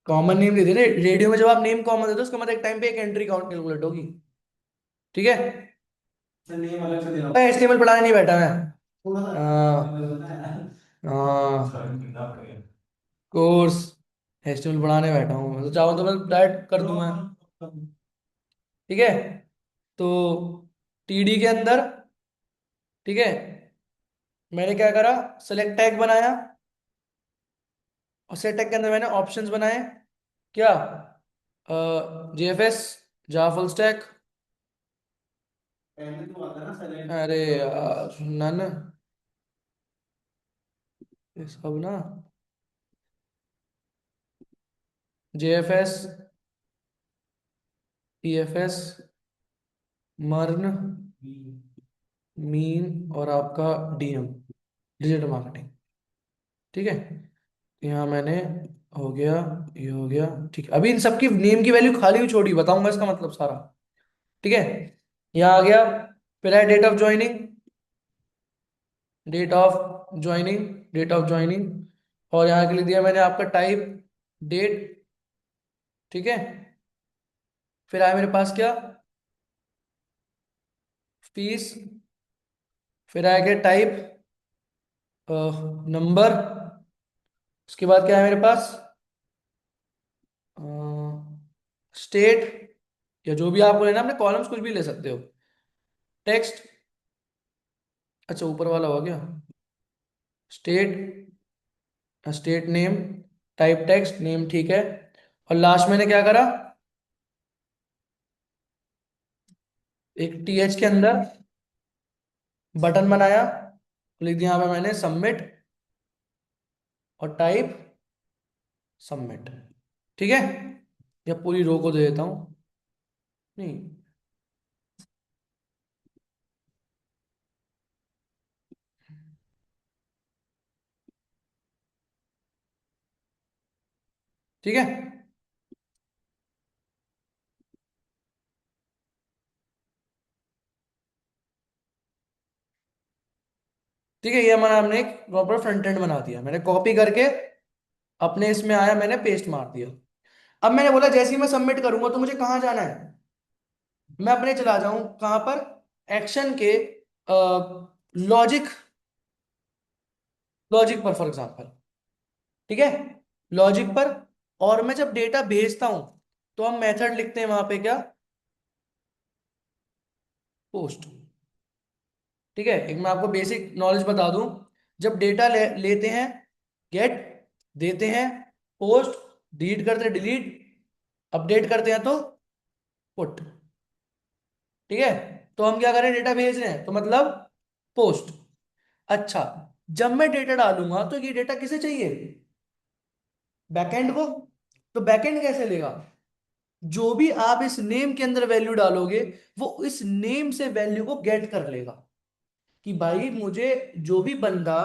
कॉमन नेम दे दिया ना। रेडियो में जब आप नेम कॉमन दे दो, उसका मतलब एक टाइम पे एक एंट्री काउंट कैलकुलेट होगी। ठीक है, नेम अलग से देना एचटीएमएल पढ़ाने नहीं बैठा मैं। थोड़ा सा हाँ हाँ, करना पड़ेगा। कोर्स एचटीएमएल पढ़ाने बैठा हूँ मैं, तो चाहो तो मैं डायरेक्ट कर दूंगा। ठीक है, तो टीडी के अंदर, ठीक है, मैंने क्या करा? सेलेक्ट टैग बनाया, और सेलेक्ट टैग के अंदर मैंने ऑप्शंस बनाए। क्या? GFS, Java full stack. पहले तो आता है ना सेलेक्ट अरे यार नन, ये सब ना, जेएफएस, टीएफएस, मर्न, मीन, और आपका डीएम, डिजिटल मार्केटिंग। ठीक है, यहाँ मैंने हो गया, ये हो गया। ठीक है, अभी इन सबकी नेम की वैल्यू खाली हुई छोड़ी, बताऊंगा इसका मतलब सारा। ठीक है, यहाँ आ गया। फिर है date of joining, date of joining, date of joining, और यहाँ के लिए दिया मैंने आपका टाइप, डेट। ठीक है, फिर आया मेरे पास क्या? फीस। फिर आया क्या? Type, number. उसके बाद क्या है मेरे पास? स्टेट, या जो भी आपको लेना, अपने कॉलम्स कुछ भी ले सकते हो। टेक्स्ट, अच्छा ऊपर वाला हो गया। State, state name, type text name, ठीक है। और लास्ट मैंने क्या करा, एक टीएच के अंदर बटन बनाया, लिख दिया यहाँ पे मैंने सबमिट, और टाइप सबमिट। ठीक है, या पूरी रो को दे देता हूँ, नहीं, ठीक है। ठीक है, ये हमारा हमने एक प्रॉपर फ्रंट एंड बना दिया, मैंने कॉपी करके अपने इसमें आया, मैंने पेस्ट मार दिया। अब मैंने बोला जैसे ही मैं सबमिट करूंगा तो मुझे कहाँ जाना है, मैं अपने चला जाऊं कहां पर, एक्शन के लॉजिक, लॉजिक पर फॉर एग्जांपल, ठीक है, लॉजिक पर। और मैं जब डेटा भेजता हूं तो हम मेथड लिखते हैं वहां पे क्या, पोस्ट। ठीक है, एक मैं आपको बेसिक नॉलेज बता दूं, जब डेटा लेते हैं गेट, देते हैं पोस्ट, डिलीट करते हैं डिलीट, अपडेट करते हैं तो पुट। ठीक है, तो हम क्या करें, डेटा भेज रहे हैं तो मतलब पोस्ट। अच्छा, जब मैं डेटा डालूंगा तो ये डेटा किसे चाहिए, बैकएंड को। तो बैकएंड कैसे लेगा, जो भी आप इस नेम के अंदर वैल्यू डालोगे वो इस नेम से वैल्यू को गेट कर लेगा, कि भाई मुझे जो भी बंदा,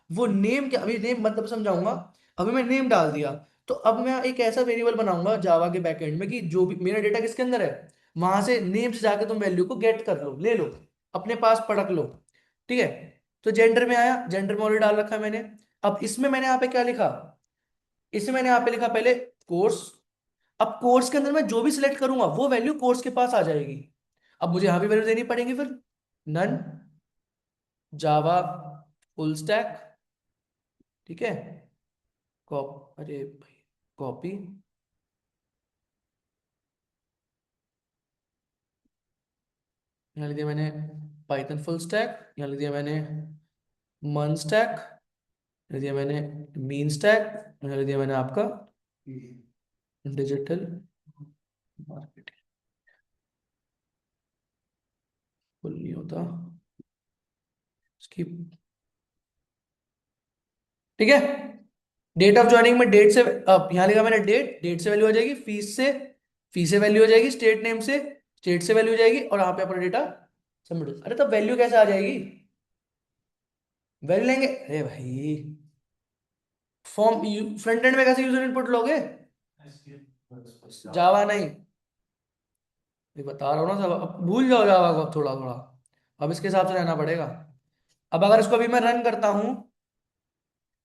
वो नेम क्या, अभी नेम मतलब समझाऊंगा। अभी मैं नेम डाल दिया, तो अब मैं एक ऐसा वेरिएबल बनाऊंगा जावा के बैकएंड में कि जो भी मेरा डेटा किसके अंदर है, वहां से नेम से जाके तुम वैल्यू को गेट कर लो, ले लो, अपने पास पढ़क लो। ठीक है, तो जेंडर में आया, जेंडर में ऑलरेडी डाल रखा है मैंने। अब इसमें मैंने यहाँ पे क्या लिखा, इसमें मैंने यहाँ पे लिखा पहले कोर्स। अब कोर्स के अंदर मैं जो भी सिलेक्ट करूंगा वो वैल्यू कोर्स के पास आ जाएगी। अब मुझे यहाँ भी वैल्यू देनी पड़ेगी फिर, नन जावा फुल स्टैक, ठीक है, अरे भाई, कॉपी, यहाँ लिख दिया मैंने पाइथन फुल स्टैक, यहाँ लिख दिया मैंने मन स्टैक, लिख दिया मैंने मीन स्टैक, यहाँ लिख दिया मैंने आपका डिजिटल मार्केटिंग, फुल नहीं होता स्किप। ठीक है, डेट ऑफ ज्वाइनिंग में डेट से, अब यहाँ लिखा मैंने डेट, डेट से वैल्यू हो जाएगी, फीस से, फीस से वैल्यू हो जाएगी, स्टेट नेम से, स्टेट से वैल्यू हो जाएगी, और यहाँ पे अपना डेटा सबमिट। अरे तो वैल्यू कैसे आ जाएगी, वैल्यू लेंगे, अरे भाई फॉर्म, फ्रंट एंड में कैसे यूजर इनपुट लोगे, जावा नहीं, ये बता रहा हूँ ना सब, अब भूल जाओ जावा को, अब थोड़ा थोड़ा, अब इसके हिसाब से रहना पड़ेगा। अब अगर इसको अभी मैं रन करता हूँ,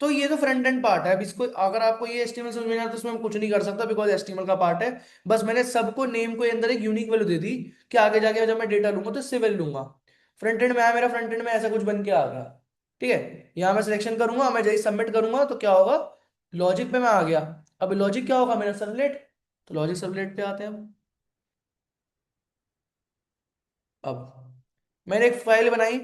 तो ये तो फ्रंट एंड पार्ट है। अब इसको अगर आपको ये एचटीएमएल समझ में नहीं आता तो इसमें हम कुछ नहीं कर सकता, बिकॉज एचटीएमएल का पार्ट है। बस मैंने सबको नेम को अंदर एक यूनिक वैल्यू दे दी, कि आगे जाके जब मैं डेटा लूंगा तो इससे वैल्यू लूंगा। फ्रंट एंड में आया, मेरा फ्रंट एंड में ऐसा कुछ बन के आ गया। ठीक है, यहाँ मैं सिलेक्शन करूंगा, मैं जैसे सबमिट करूंगा तो क्या होगा, लॉजिक पे मैं आ गया। अब लॉजिक क्या होगा मेरा, सर्वलेट, तो लॉजिक सर्वलेट पे आते हैं हम। अब मैंने एक फाइल बनाई,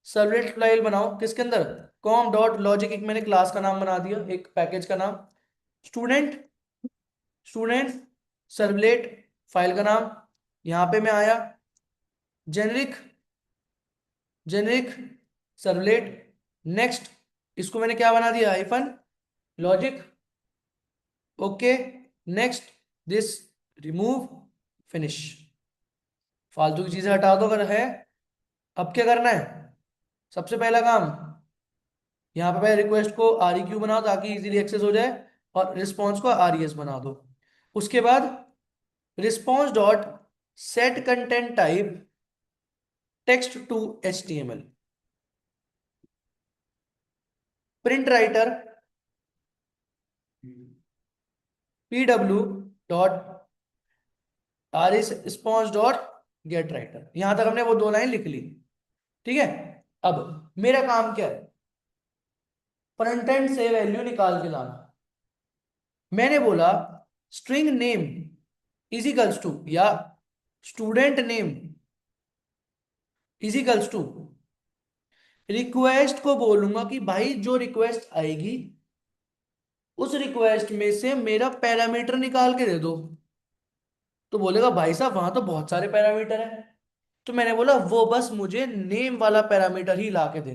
सर्वलेट फाइल बनाओ किसके अंदर, कॉम डॉट लॉजिक, एक मैंने क्लास का नाम बना दिया, एक पैकेज का नाम, स्टूडेंट, स्टूडेंट सर्वलेट, फाइल का नाम, यहां पे मैं आया, जेनरिक, जेनरिक सर्वलेट, नेक्स्ट, इसको मैंने क्या बना दिया, hyphen logic, okay, next, this, remove, finish, फालतू की चीजें हटा दो अगर है। अब क्या करना है, सबसे पहला काम, यहाँ पे पहले रिक्वेस्ट को आर क्यू बनाओ ताकि इजीली एक्सेस हो जाए, और रिस्पॉन्स को आर बना दो। उसके बाद response dot set content type text to HTML, print writer PW dot R is response dot get writer. यहां तक हमने वो दो लाइन लिख ली। ठीक है, अब मेरा काम क्या है, फ्रंट एंड से वैल्यू निकाल के लाना। मैंने बोला स्ट्रिंग नेम इजिकल्स टू, या student name equals to request को बोलूंगा कि भाई जो रिक्वेस्ट आएगी उस रिक्वेस्ट में से मेरा पैरामीटर निकाल के दे दो। तो बोलेगा भाई साहब वहां तो बहुत सारे पैरामीटर हैं। तो मैंने बोला वो बस मुझे नेम वाला पैरामीटर ही ला के दे।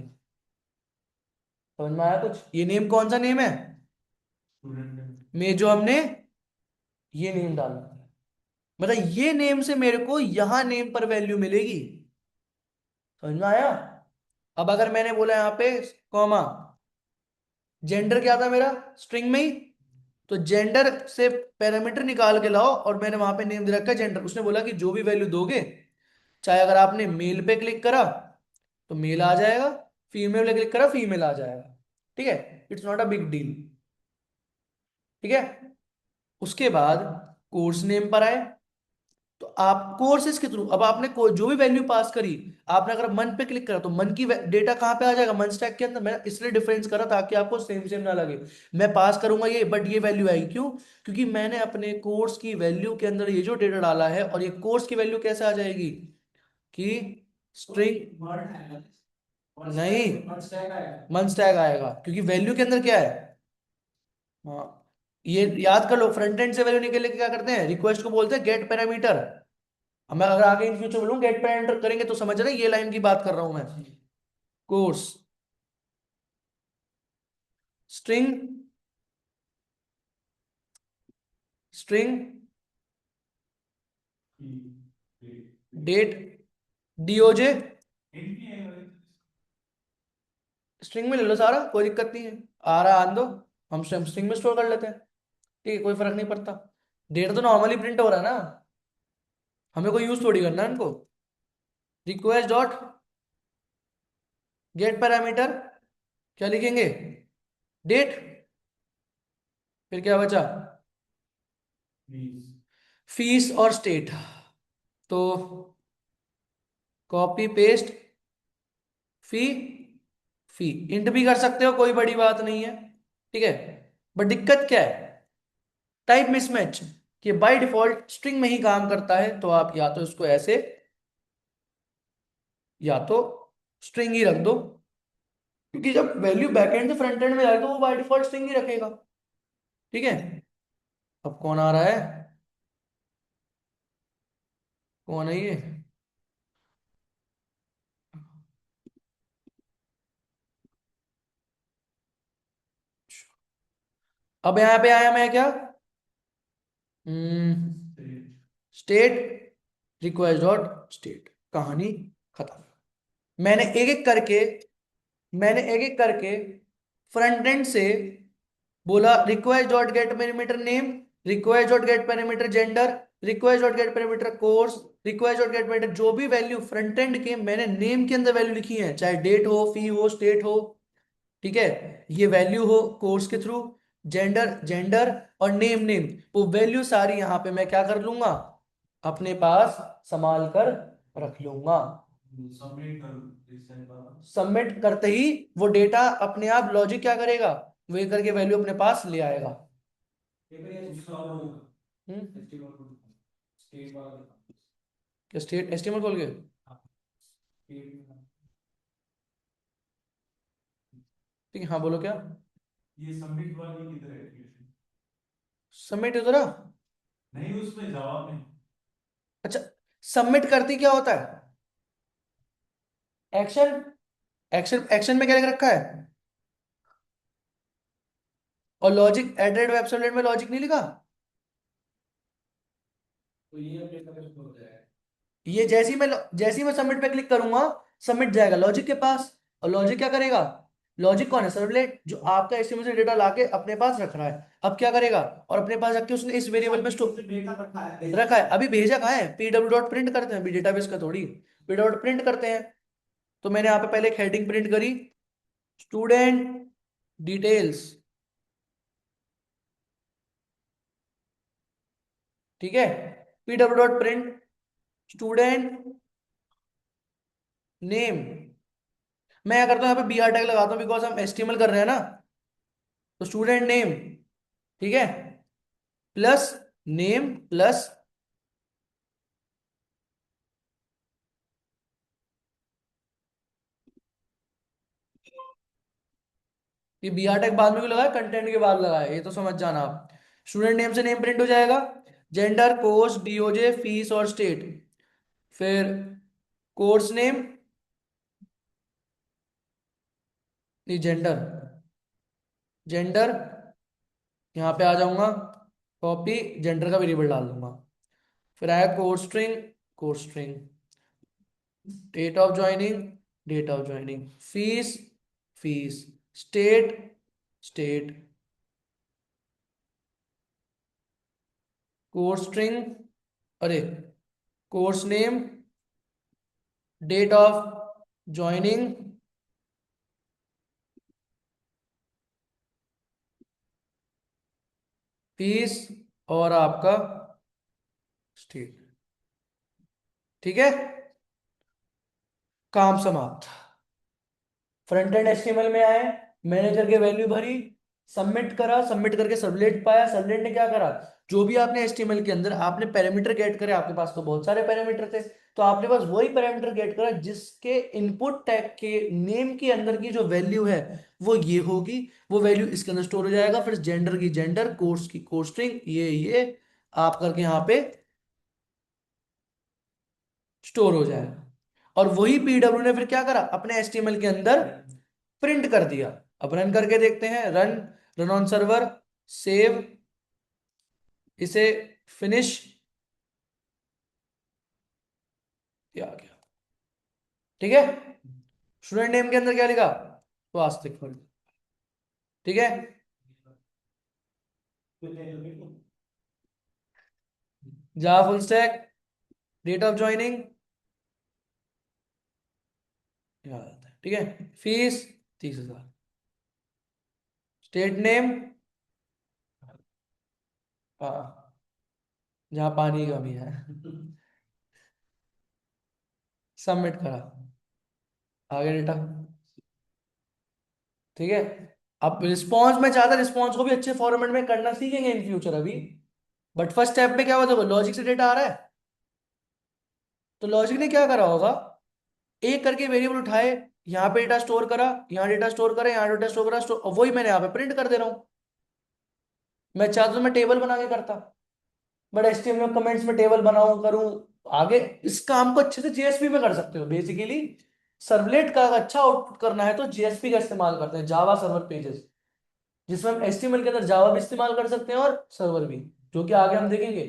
समझ में आया कुछ? ये नेम कौन सा नेम है? में जो हमने ये नेम डाला, मतलब ये नेम से मेरे को यहां नेम पर वैल्यू मिलेगी। समझ में आया? अब अगर मैंने बोला यहाँ पे कॉमा, जेंडर क्या था मेरा स्ट्रिंग में ही, तो जेंडर से पैरामीटर निकाल के लाओ और मैंने वहां पे नेम दे रखा है जेंडर। उसने बोला कि जो भी वैल्यू दोगे, चाहे अगर आपने मेल पे क्लिक करा तो मेल आ जाएगा, फीमेल पे क्लिक करा फीमेल आ जाएगा। ठीक है, it's not a big deal. ठीक है, उसके बाद कोर्स नेम पर आए, तो आप कोर्सेज के थ्रू अब आपने जो भी वैल्यू पास करी, आपने अगर मन पे क्लिक करा तो मन की डेटा कहाँ पे आ जाएगा? मन स्टैक के अंदर। मैं इसलिए डिफरेंस करा ताकि आपको सेम सेम ना लगे। मैं पास करूंगा ये, बट ये वैल्यू आएगी क्यों? क्योंकि मैंने अपने कोर्स की वैल्यू के अंदर ये जो डेटा डाला है, और ये कोर्स की वैल्यू कैसे आ जाएगी कि स्ट्रिंग नहीं, मन स्टैक आएगा, क्योंकि वैल्यू के अंदर क्या है। हाँ, ये याद कर लो, फ्रंट एंड से वैल्यू निकलने के क्या करते हैं, रिक्वेस्ट को बोलते हैं गेट पैरामीटर। अब मैं अगर आगे इन फ्यूचर बोलूँ गेट पैरामीटर करेंगे तो समझ रहे हैं, ये लाइन की बात कर रहा हूं मैं। Course string string date DOJ, string में ले लो सारा, कोई दिक्कत नहीं है। आ रहा आन दो, हम स्ट्रिंग में स्टोर कर लेते हैं। ठीक है, कोई फर्क नहीं पड़ता। डेटा तो नॉर्मली प्रिंट हो रहा है ना, हमें कोई यूज थोड़ी करना है इनको। रिक्वेस्ट डॉट गेट पैरामीटर, क्या लिखेंगे? डेट, फिर क्या बचा? फीस और स्टेट। तो कॉपी पेस्ट फी, फी इंट भी कर सकते हो, कोई बड़ी बात नहीं है। ठीक है, बट दिक्कत क्या है? टाइप मिसमैच, कि बाय डिफॉल्ट स्ट्रिंग में ही काम करता है, तो आप या तो इसको ऐसे, या तो स्ट्रिंग ही रख दो, क्योंकि जब वैल्यू बैकएंड से फ्रंट एंड में जाएगी तो वो बाय डिफॉल्ट स्ट्रिंग ही रखेगा। ठीक है, अब कौन आ रहा है? कौन है ये? अब यहां पे आया मैं क्या, स्टेट, रिक्वेस्ट डॉट स्टेट, कहानी खत्म। मैंने एक एक करके मैंने एक एक करके फ्रंट एंड से बोला request dot gate parameter name, request dot gate parameter gender, request dot gate parameter course, request dot gate parameter जो भी वैल्यू फ्रंट एंड के मैंने नेम के अंदर वैल्यू लिखी है, चाहे डेट हो, फी हो, स्टेट हो। ठीक है, ये वैल्यू हो कोर्स के थ्रू, जेंडर जेंडर और नेम नेम, वो वैल्यू सारी यहां पे मैं क्या कर लूंगा, अपने पास संभाल कर रख लूंगा। सबमिट करते ही वो डेटा अपने आप लॉजिक क्या करेगा, वो ये करके वैल्यू अपने पास ले आएगा। क्या स्टेट एचटीएमएल खोल के? ठीक है, हाँ बोलो क्या? ये सबमिट वाली किधर है एप्लीकेशन? सबमिट इधर आ। नहीं, उसमें जवाब में। अच्छा, सबमिट करती क्या होता है? एक्शन, एक्शन एक्शन में क्या लिख रखा है? और लॉजिक एडेड वेबसाइट में लॉजिक नहीं लिखा? तो ये अपडेट का कुछ हो जाएगा। ये जैसे ही मैं सबमिट पे क्लिक करूंगा, सबमिट जाएगा लॉजिक के पास। और लॉजिक क्या करेगा? लॉजिक कौन है? सर्वलेट, जो आपका एचटीएमएल से डेटा लाके अपने पास रख रहा है। अब क्या करेगा, और अपने पास रख के उसने इस वेरिएबल में स्टोर डेटा रखा है। अभी भेजा कहाँ है? पीडब्ल्यू डॉट प्रिंट करते हैं अभी, डेटाबेस का थोड़ी। पीडब्ल्यू डॉट प्रिंट करते हैं। तो मैंने यहाँ पे पहले एक हेडिंग प्रिंट करी, स्टूडेंट डिटेल्स। ठीक है, PW dot print student name. मैं क्या करता हूँ, यहाँ पे बी आर टैग लगाता हूँ, बिकॉज हम एचटीएमएल कर रहे हैं ना। तो स्टूडेंट नेम, ठीक है, प्लस नेम प्लस ये बी आर टैग बाद में भी लगाया, कंटेंट के बाद लगाया, ये तो समझ जाना आप। स्टूडेंट नेम से नेम प्रिंट हो जाएगा, जेंडर, कोर्स, डीओजे, फीस और स्टेट। फिर कोर्स नेम, ये जेंडर, जेंडर यहाँ पे आ जाऊंगा, कॉपी, जेंडर का वेरिएबल डाल दूंगा। फिर आया course string, course string, date of joining, date of joining, fees, fees, state, state, course string, अरे course name, date of joining, fees और आपका स्टेट। ठीक है, काम समाप्त। फ्रंट एंड एचटीएमएल में आए, मैनेजर के वैल्यू भरी, सबमिट करा, सबमिट करके सबलेट पाया, सबलेट ने क्या करा, जो भी आपने एचटीएमएल के अंदर आपने पैरामीटर गेट करे, आपके पास तो बहुत सारे पैरामीटर थे, तो आपने बस वही पैरामीटर गेट करा जिसके इनपुट टैग के नेम के अंदर की जो वैल्यू है वो ये होगी, वो वैल्यू इसके अंदर स्टोर हो जाएगा। फिर जेंडर की जेंडर, कोर्स की कोर्स स्ट्रिंग, ये आप करके यहाँ पे स्टोर हो जाएगा। और वही पीडब्ल्यू ने फिर क्या करा, अपने एचटीएमएल के अंदर प्रिंट कर दिया। अब रन करके देखते हैं, run, run on server, save, इसे फिनिश, आ गया। ठीक है, स्टूडेंट नेम के अंदर क्या लिखा, स्वास्तिक फल। ठीक है, जा full stack, date of joining, ठीक है, फीस 30,000, स्टेट नेम, हाँ जहाँ पानी की कमी है, सबमिट करा, आगे डेटा। ठीक है, अब रिस्पॉन्स में चाहता, रिस्पॉन्स को भी अच्छे फॉर्मेट में करना सीखेंगे इन फ्यूचर अभी। बट फर्स्ट स्टेप में क्या हुआ, देखो लॉजिक से डेटा आ रहा है, तो लॉजिक ने क्या करा होगा, एक करके वेरिएबल उठाए, यहाँ पे डेटा स्टोर करा, यहाँ डेटा स्टोर करा, यहाँ डेटा स्टोर करा, स्टोर, और वही मैंने यहाँ पे प्रिंट कर दे रहा हूँ। मैं चाहता तो मैं टेबल बना के करता, बट एचटीएमएल कमेंट्स में टेबल बनाऊं करूं, आगे इस काम को अच्छे से जेएसपी में कर सकते हो बेसिकली। सर्वलेट का अच्छा आउटपुट करना है तो जेएसपी का इस्तेमाल करते हैं, जावा सर्वर पेजेस, जिसमें हम एचटीएमएल के अंदर जावा भी इस्तेमाल कर सकते हैं और सर्वर भी, जो कि आगे हम देखेंगे।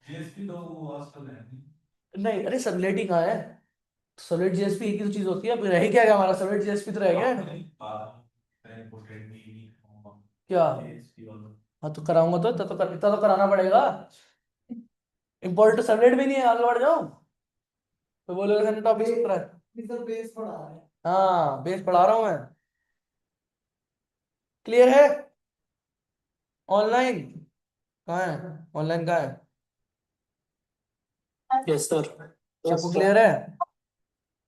जीएसपी तो वो आजकल है नहीं। नहीं अरे सर्वलेट ही कहाँ है, सर्वलेट जेएसपी एक ही तो चीज होती है, अब रह ही क्या गया हमारा, सर्वलेट जेएसपी तो रह गया है। नहीं इंपोर्टेड नहीं क्या, जीएसपी वाला। हाँ तो कराऊंगा तो इतना तो कराना पड़ेगा। इम्पोर्ट सर्वलेट भी नहीं है, आगे बढ़ जाओ तो बोलोगे सर टॉपिक सीख रहा है, सर बेस पढ़ा है। हाँ बेस पढ़ा रहा हूँ मैं। क्लियर है, ऑनलाइन कहाँ है, ऑनलाइन कहाँ है, यस सर। सबको क्लियर है,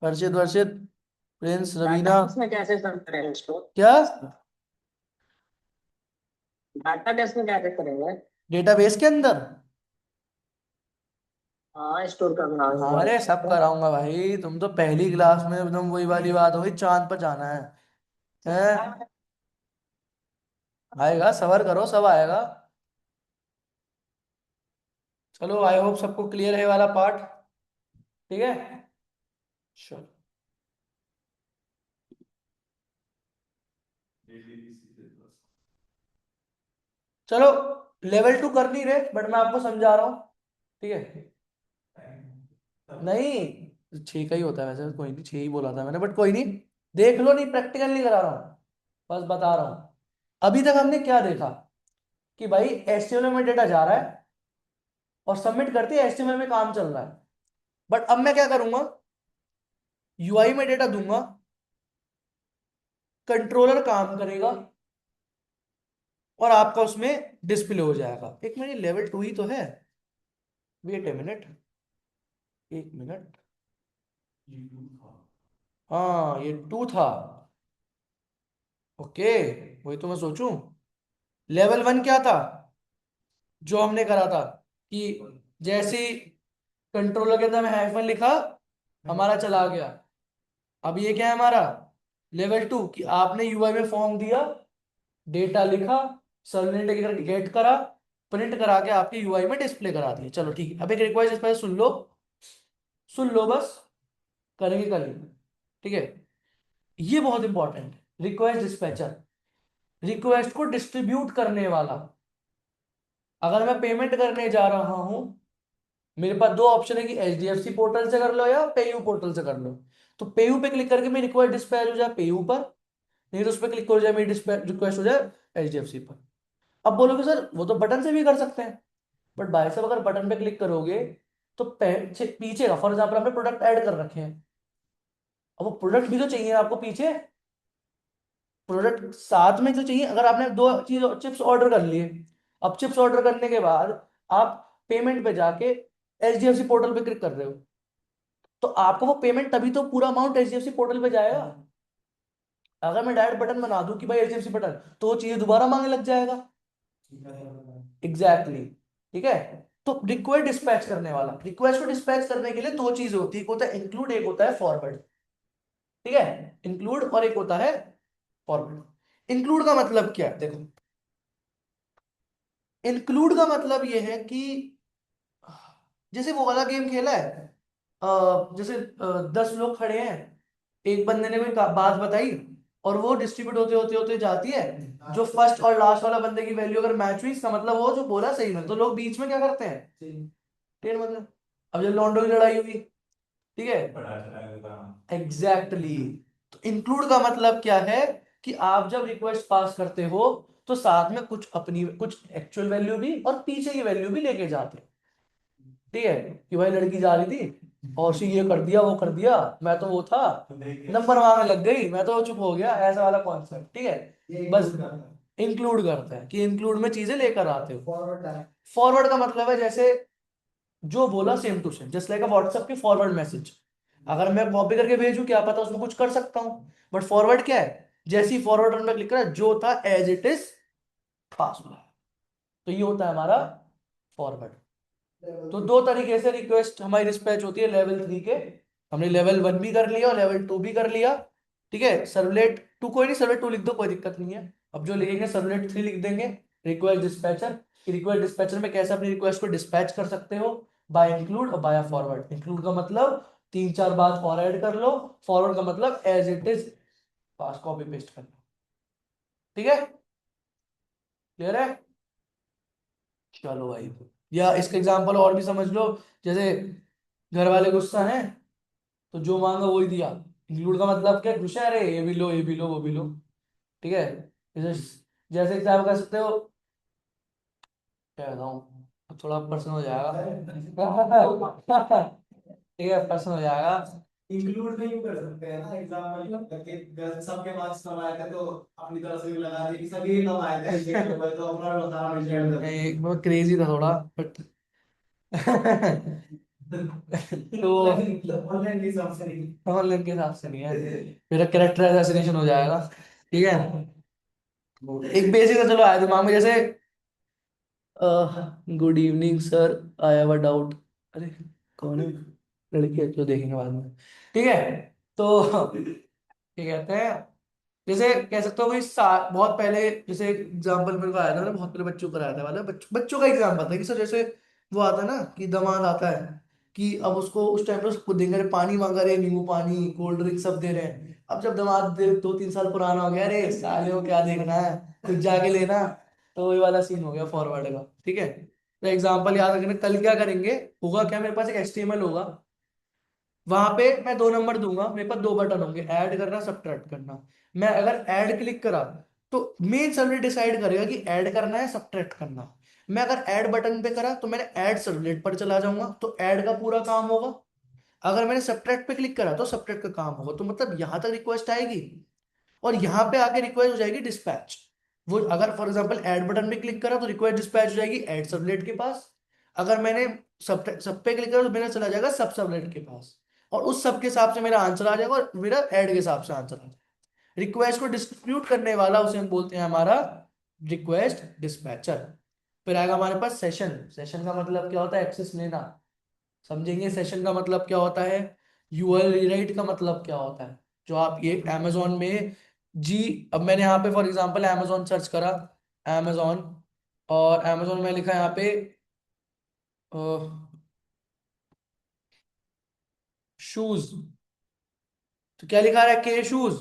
वर्षित वर्षित, प्रिंस, रवीना, इसमें कैसे सब करेंगे स्टोर? क्या, डाटा बेस में कैसे करेंगे? डेटाबेस के अंदर, हाँ स्टोर करना है हाँ मोबाइल अरे सब पे। कराऊंगा भाई, तुम तो पहली क्लास में एकदम वही वाली बात हो गई, चांद पर जाना है? आएगा, सबर करो, सब आएगा। चलो आई होप सबको क्लियर है ये वाला पार्ट। ठीक है, चलो चलो, लेवल 2 कर नहीं रहे बट मैं आपको समझा रहा हूँ। ठीक है, नहीं 6 का ही होता है वैसे, कोई नहीं 6 ही बोला था मैंने, बट कोई नहीं, देख लो, नहीं प्रैक्टिकल नहीं करा रहा हूँ, बस बता रहा हूँ। अभी तक हमने क्या देखा कि भाई एचटीएमएल में डेटा जा रहा है और सबमिट करते ही एचटीएमएल में काम चल रहा है, बट अब मैं क्या करूंगा, यूआई में डेटा दूंगा, कंट्रोलर काम करेगा और आपका उसमें डिस्प्ले हो जाएगा। एक मिनट, लेवल 2 ही तो है, वेट ए मिनट, एक मिनट, हाँ ये 2 था, ओके, वही तो मैं सोचूं। लेवल 1 क्या था, जो हमने करा था कि जैसे ही कंट्रोलर के अंदर में हाइफन लिखा, हमारा चला गया। अब ये क्या है हमारा लेवल 2, कि आपने यूआई में फॉर्म दिया, डेटा लिखा, सर्वर ने गेट करा, प्रिंट करा के आपके यूआई में डिस्प्ले करा दिया। चलो ठीक है, अब एक रिक्वेस्ट इस पर सुन लो बस, करेंगे करेंगे। ठीक है, ये बहुत इंपॉर्टेंट है, रिक्वेस्ट डिस्पैचर, रिक्वेस्ट को डिस्ट्रीब्यूट करने वाला। अगर मैं पेमेंट करने जा रहा हूं, मेरे पास दो ऑप्शन है कि एचडीएफसी पोर्टल से कर लो या पेयू पोर्टल से कर लो। तो पेयू पे क्लिक करके मेरी रिक्वेस्ट डिस्पैच हो जाए पेयू पर, नहीं तो उस पर क्लिक हो जाए मेरी रिक्वेस्ट हो जाए एचडीएफसी पर। अब बोलोगे सर वो तो बटन से भी कर सकते हैं, बट भाई साहब अगर बटन पे क्लिक करोगे तो पीछे पीछे का, फॉर एग्जाम्पल आपने प्रोडक्ट ऐड कर रखे हैं, अब वो प्रोडक्ट भी तो चाहिए आपको पीछे, प्रोडक्ट साथ में तो चाहिए। अगर आपने दो चीज चिप्स ऑर्डर कर लिए, अब चिप्स ऑर्डर करने के बाद आप पेमेंट पे जाके एचडीएफसी पोर्टल पे क्लिक कर रहे हो, तो आपको वो पेमेंट तभी तो पूरा अमाउंट एचडीएफसी पोर्टल पे जाएगा। अगर मैं डायरेक्ट बटन बना दूं कि भाई एचडीएफसी बटन, तो वो चीजें दोबारा मांगने लग जाएगा। Exactly exactly. ठीक है, तो रिक्वेस्ट डिस्पैच करने वाला, रिक्वेस्ट को डिस्पैच करने के लिए दो चीज होती है, एक होता है इंक्लूड, एक होता है फॉरवर्ड। ठीक है, इंक्लूड और एक होता है फॉरवर्ड। इंक्लूड का मतलब क्या है, देखो, इंक्लूड का मतलब ये है कि जैसे वो वाला गेम खेला है, जैसे 10 लोग खड़े हैं, एक बंदे ने कोई बात बताई और वो डिस्ट्रीब्यूट होते होते होते जाती है, जो फर्स्ट और लास्ट वाला बंदे की वैल्यू अगर मैच हुई, इसका मतलब वो जो बोला सही में, तो लोग बीच में क्या करते हैं, टेन मतलब। अब जब लॉन्डो की लड़ाई हुई, ठीक है, एग्जैक्टली exactly. तो इंक्लूड का मतलब क्या है कि आप जब रिक्वेस्ट पास करते हो तो साथ में कुछ अपनी कुछ एक्चुअल वैल्यू भी और पीछे की वैल्यू भी लेके जाते हैं। ठीक है, कि भाई लड़की जा रही थी और उसने ये कर दिया वो कर दिया, मैं तो वो था, नंबर मांगने लग गई, मैं तो चुप हो गया, ऐसा वाला कॉन्सेप्ट। ठीक है, बस इंक्लूड करता है कि इंक्लूड में चीजें लेकर आते हो। फॉरवर्ड का मतलब है जैसे जो बोला same to same, just like a WhatsApp के फॉरवर्ड मैसेज, अगर मैं कॉपी करके भेजूं क्या पता उसमें कुछ कर सकता हूं, बट फॉरवर्ड क्या है, जैसे ही फॉरवर्ड बटन पर क्लिक करा जो था एज इट इज पास हुआ, तो ये होता है हमारा फॉरवर्ड। तो दो तरीके से रिक्वेस्ट हमारी डिस्पैच होती है लेवल 3 के, हमने लेवल 1 भी कर लिया और लेवल 2 भी कर लिया। ठीक है, सर्वलेट 2 कोई नहीं, सर्वलेट 2 लिख दो, कोई दिक्कत नहीं है। अब जो लिखेंगे सर्वलेट 3 लिख देंगे, रिक्वेस्ट डिस्पैचर। रिक्वेस्ट डिस्पैचर में कैसे अपनी रिक्वेस्ट को डिस्पैच कर सकते हो, बाय इंक्लूड और बाय फॉरवर्ड। इंक्लूड का मतलब 3-4 बात और ऐड कर लो, फॉरवर्ड का मतलब as it is pass copy paste कर लो। ठीक है, क्लियर है, चलो भाई। या इसका एग्जांपल और भी समझ लो, जैसे घर वाले गुस्सा हैं तो जो मांगा वही दिया। इंक्लूड का मतलब क्या, खुश है, अरे ये भी लो ये भी लो वो भी लो। ठीक है, जैसे जैसे एग्जाम्पल कर सकते हो, क्या बताऊं, अब थोड़ा पर्सनल हो जाएगा। ठीक है, पर्सनल हो जाएगा। इंक्लूड नहीं कर सकते हैं ना एग्जाम में, सबके मार्क्स कम आए थे तो अपनी तरफ से भी लगा दिए कि सभी कम आए थे तो अपना बताना नहीं चाहिए। एक बहुत क्रेजी था थोड़ा, बट तो ऑनलाइन के हिसाब से नहीं। ऑनलाइन के हिसाब से नहीं है, मेरा कैरेक्टर असैसिनेशन हो जाएगा। ठीक है, एक बेसिक तो चलो आया दिमाग में, जैसे good evening sir, I have a doubt. अरे कौन है, लड़की है, तो देखेंगे बाद में। ठीक है, तो क्या कहते हैं, जैसे कह सकते हो कोई बहुत पहले, जैसे एग्जांपल मेरे को आया था ना, बहुत पहले बच्चों पर आया था वाला, बच्चों का एग्जांपल था कि सर जैसे वो आता है ना कि दामाद आता है कि अब उसको उस टाइम पे उसको देंगे, अरे पानी मांगा रहे, नींबू पानी कोल्ड ड्रिंक सब दे रहे हैं। अब जब दामाद 2-3 साल पुराना हो गया, अरे साले को क्या देखना है, कुछ जाके लेना। तो वही वाला सीन हो गया फॉरवर्ड का। ठीक है, तो एग्जाम्पल याद रखना, कल क्या करेंगे, होगा क्या, मेरे पास एक एचटीएमएल होगा, वहां पे मैं 2 नंबर दूंगा, मेरे पास 2 बटन होंगे, ऐड करना सब्ट्रैक्ट करना। मैं अगर ऐड क्लिक करा तो मेन सर्वलेट डिसाइड करेगा कि ऐड करना है सब्ट्रैक्ट करना। मैं अगर ऐड बटन पे करा तो मैंने ऐड सर्वलेट पर चला जाऊंगा, तो ऐड का पूरा काम होगा। अगर मैंने सब्ट्रैक्ट पे क्लिक करा तो सब्ट्रैक्ट का काम होगा, तो मतलब यहां तक रिक्वेस्ट आएगी और यहाँ पे आके रिक्वेस्ट हो जाएगी डिस्पैच। वो अगर फॉर एग्जांपल ऐड बटन पे क्लिक करा तो रिक्वेस्ट डिस्पैच हो जाएगी ऐड सबलेट के पास। अगर मैंने सब पे क्लिक करा तो मेरा चला जाएगा सब सबलेट के पास, और उस सब के हिसाब से मेरा आंसर आ जाएगा और मेरा ऐड के हिसाब से आंसर आ जाएगा। रिक्वेस्ट को डिस्ट्रीब्यूट करने वाला उसे हम बोलते हैं हमारा रिक्वेस्ट डिस्पैचर। फिर आएगा हमारे पास सेशन। सेशन का मतलब क्या होता है, एक्सेस लेना, समझेंगे। सेशन का मतलब क्या होता है, यूआरएल रीराइट का मतलब क्या होता है, जो आप ये अमेजोन में जी, अब मैंने यहाँ पे फॉर एग्जांपल amazon सर्च करा, amazon, और amazon में लिखा यहाँ पे शूज, तो क्या लिखा रहा है, के शूज।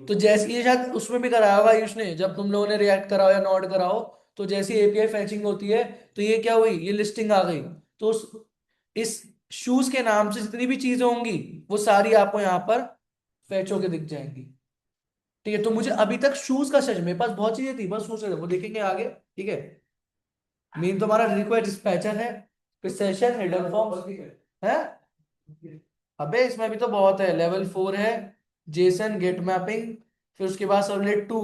तो जैसे ये शायद उसमें भी कराया होगा आयुष ने, जब तुम लोगों ने रिएक्ट कराओ या नोट कराओ, तो जैसी एपीआई फैचिंग होती है, तो ये क्या हुई, ये लिस्टिंग आ गई। तो इस शूज के नाम से जितनी भी चीजें होंगी वो सारी आपको यहाँ पर फैच होके दिख जाएंगी। ठीक है, तो मुझे अभी तक शूज का सेशन, मेरे पास बहुत चीजें थी, बस शूज वो देखेंगे आगे। ठीक है, मेन तो हमारा रिक्वेस्ट डिस्पैचर है, फिर सेशन हिडन फॉर्म है। अबे इसमें भी तो बहुत है, लेवल 4 है, जेसन गेट मैपिंग, फिर उसके बाद सर्वलेट 2,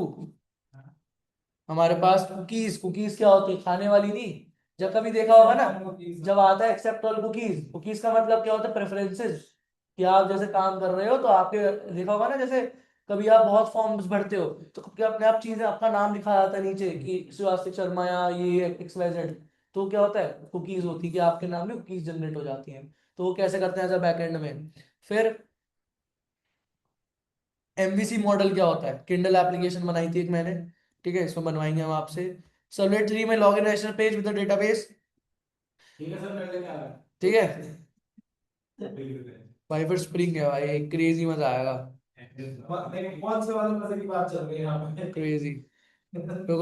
हमारे पास कुकीज। कुकीज क्या होती है, खाने वाली नहीं। जब कभी देखा होगा ना, जब आता है एक्सेप्ट ऑल कुकीज, कुकीज का मतलब क्या होता है, प्रेफरेंसेस, कि आप जैसे काम कर रहे हो तो आपके, देखा होगा ना, जैसे कभी आप बहुत फॉर्म्स भरते हो तो क्या अपने आप चीजें, अपना नाम लिखा जाता है नीचे कि शिवास्तिक शर्मा या ये XYZ, तो क्या होता है, कुकीज होती है कि आपके नाम में कुकीज जनरेट हो जाती हैं। तो वो कैसे करते हैं एज अ बैकएंड में। फिर एमवीसी मॉडल क्या होता है, किंडल एप्लीकेशन बनाई थी एक मैंने, ठीक है, इसमें बनवाएंगे हम आपसे। सर्वलेट 3 में login register page with database. ठीक है सर, मैं लेके आ रहा ठीक है, हूँ। भाई फिर स्प्रिंग है भाई, क्रेजी मजा आएगा, कौन से वाले मजे की बात चल रही है यहाँ पे? क्रेजी।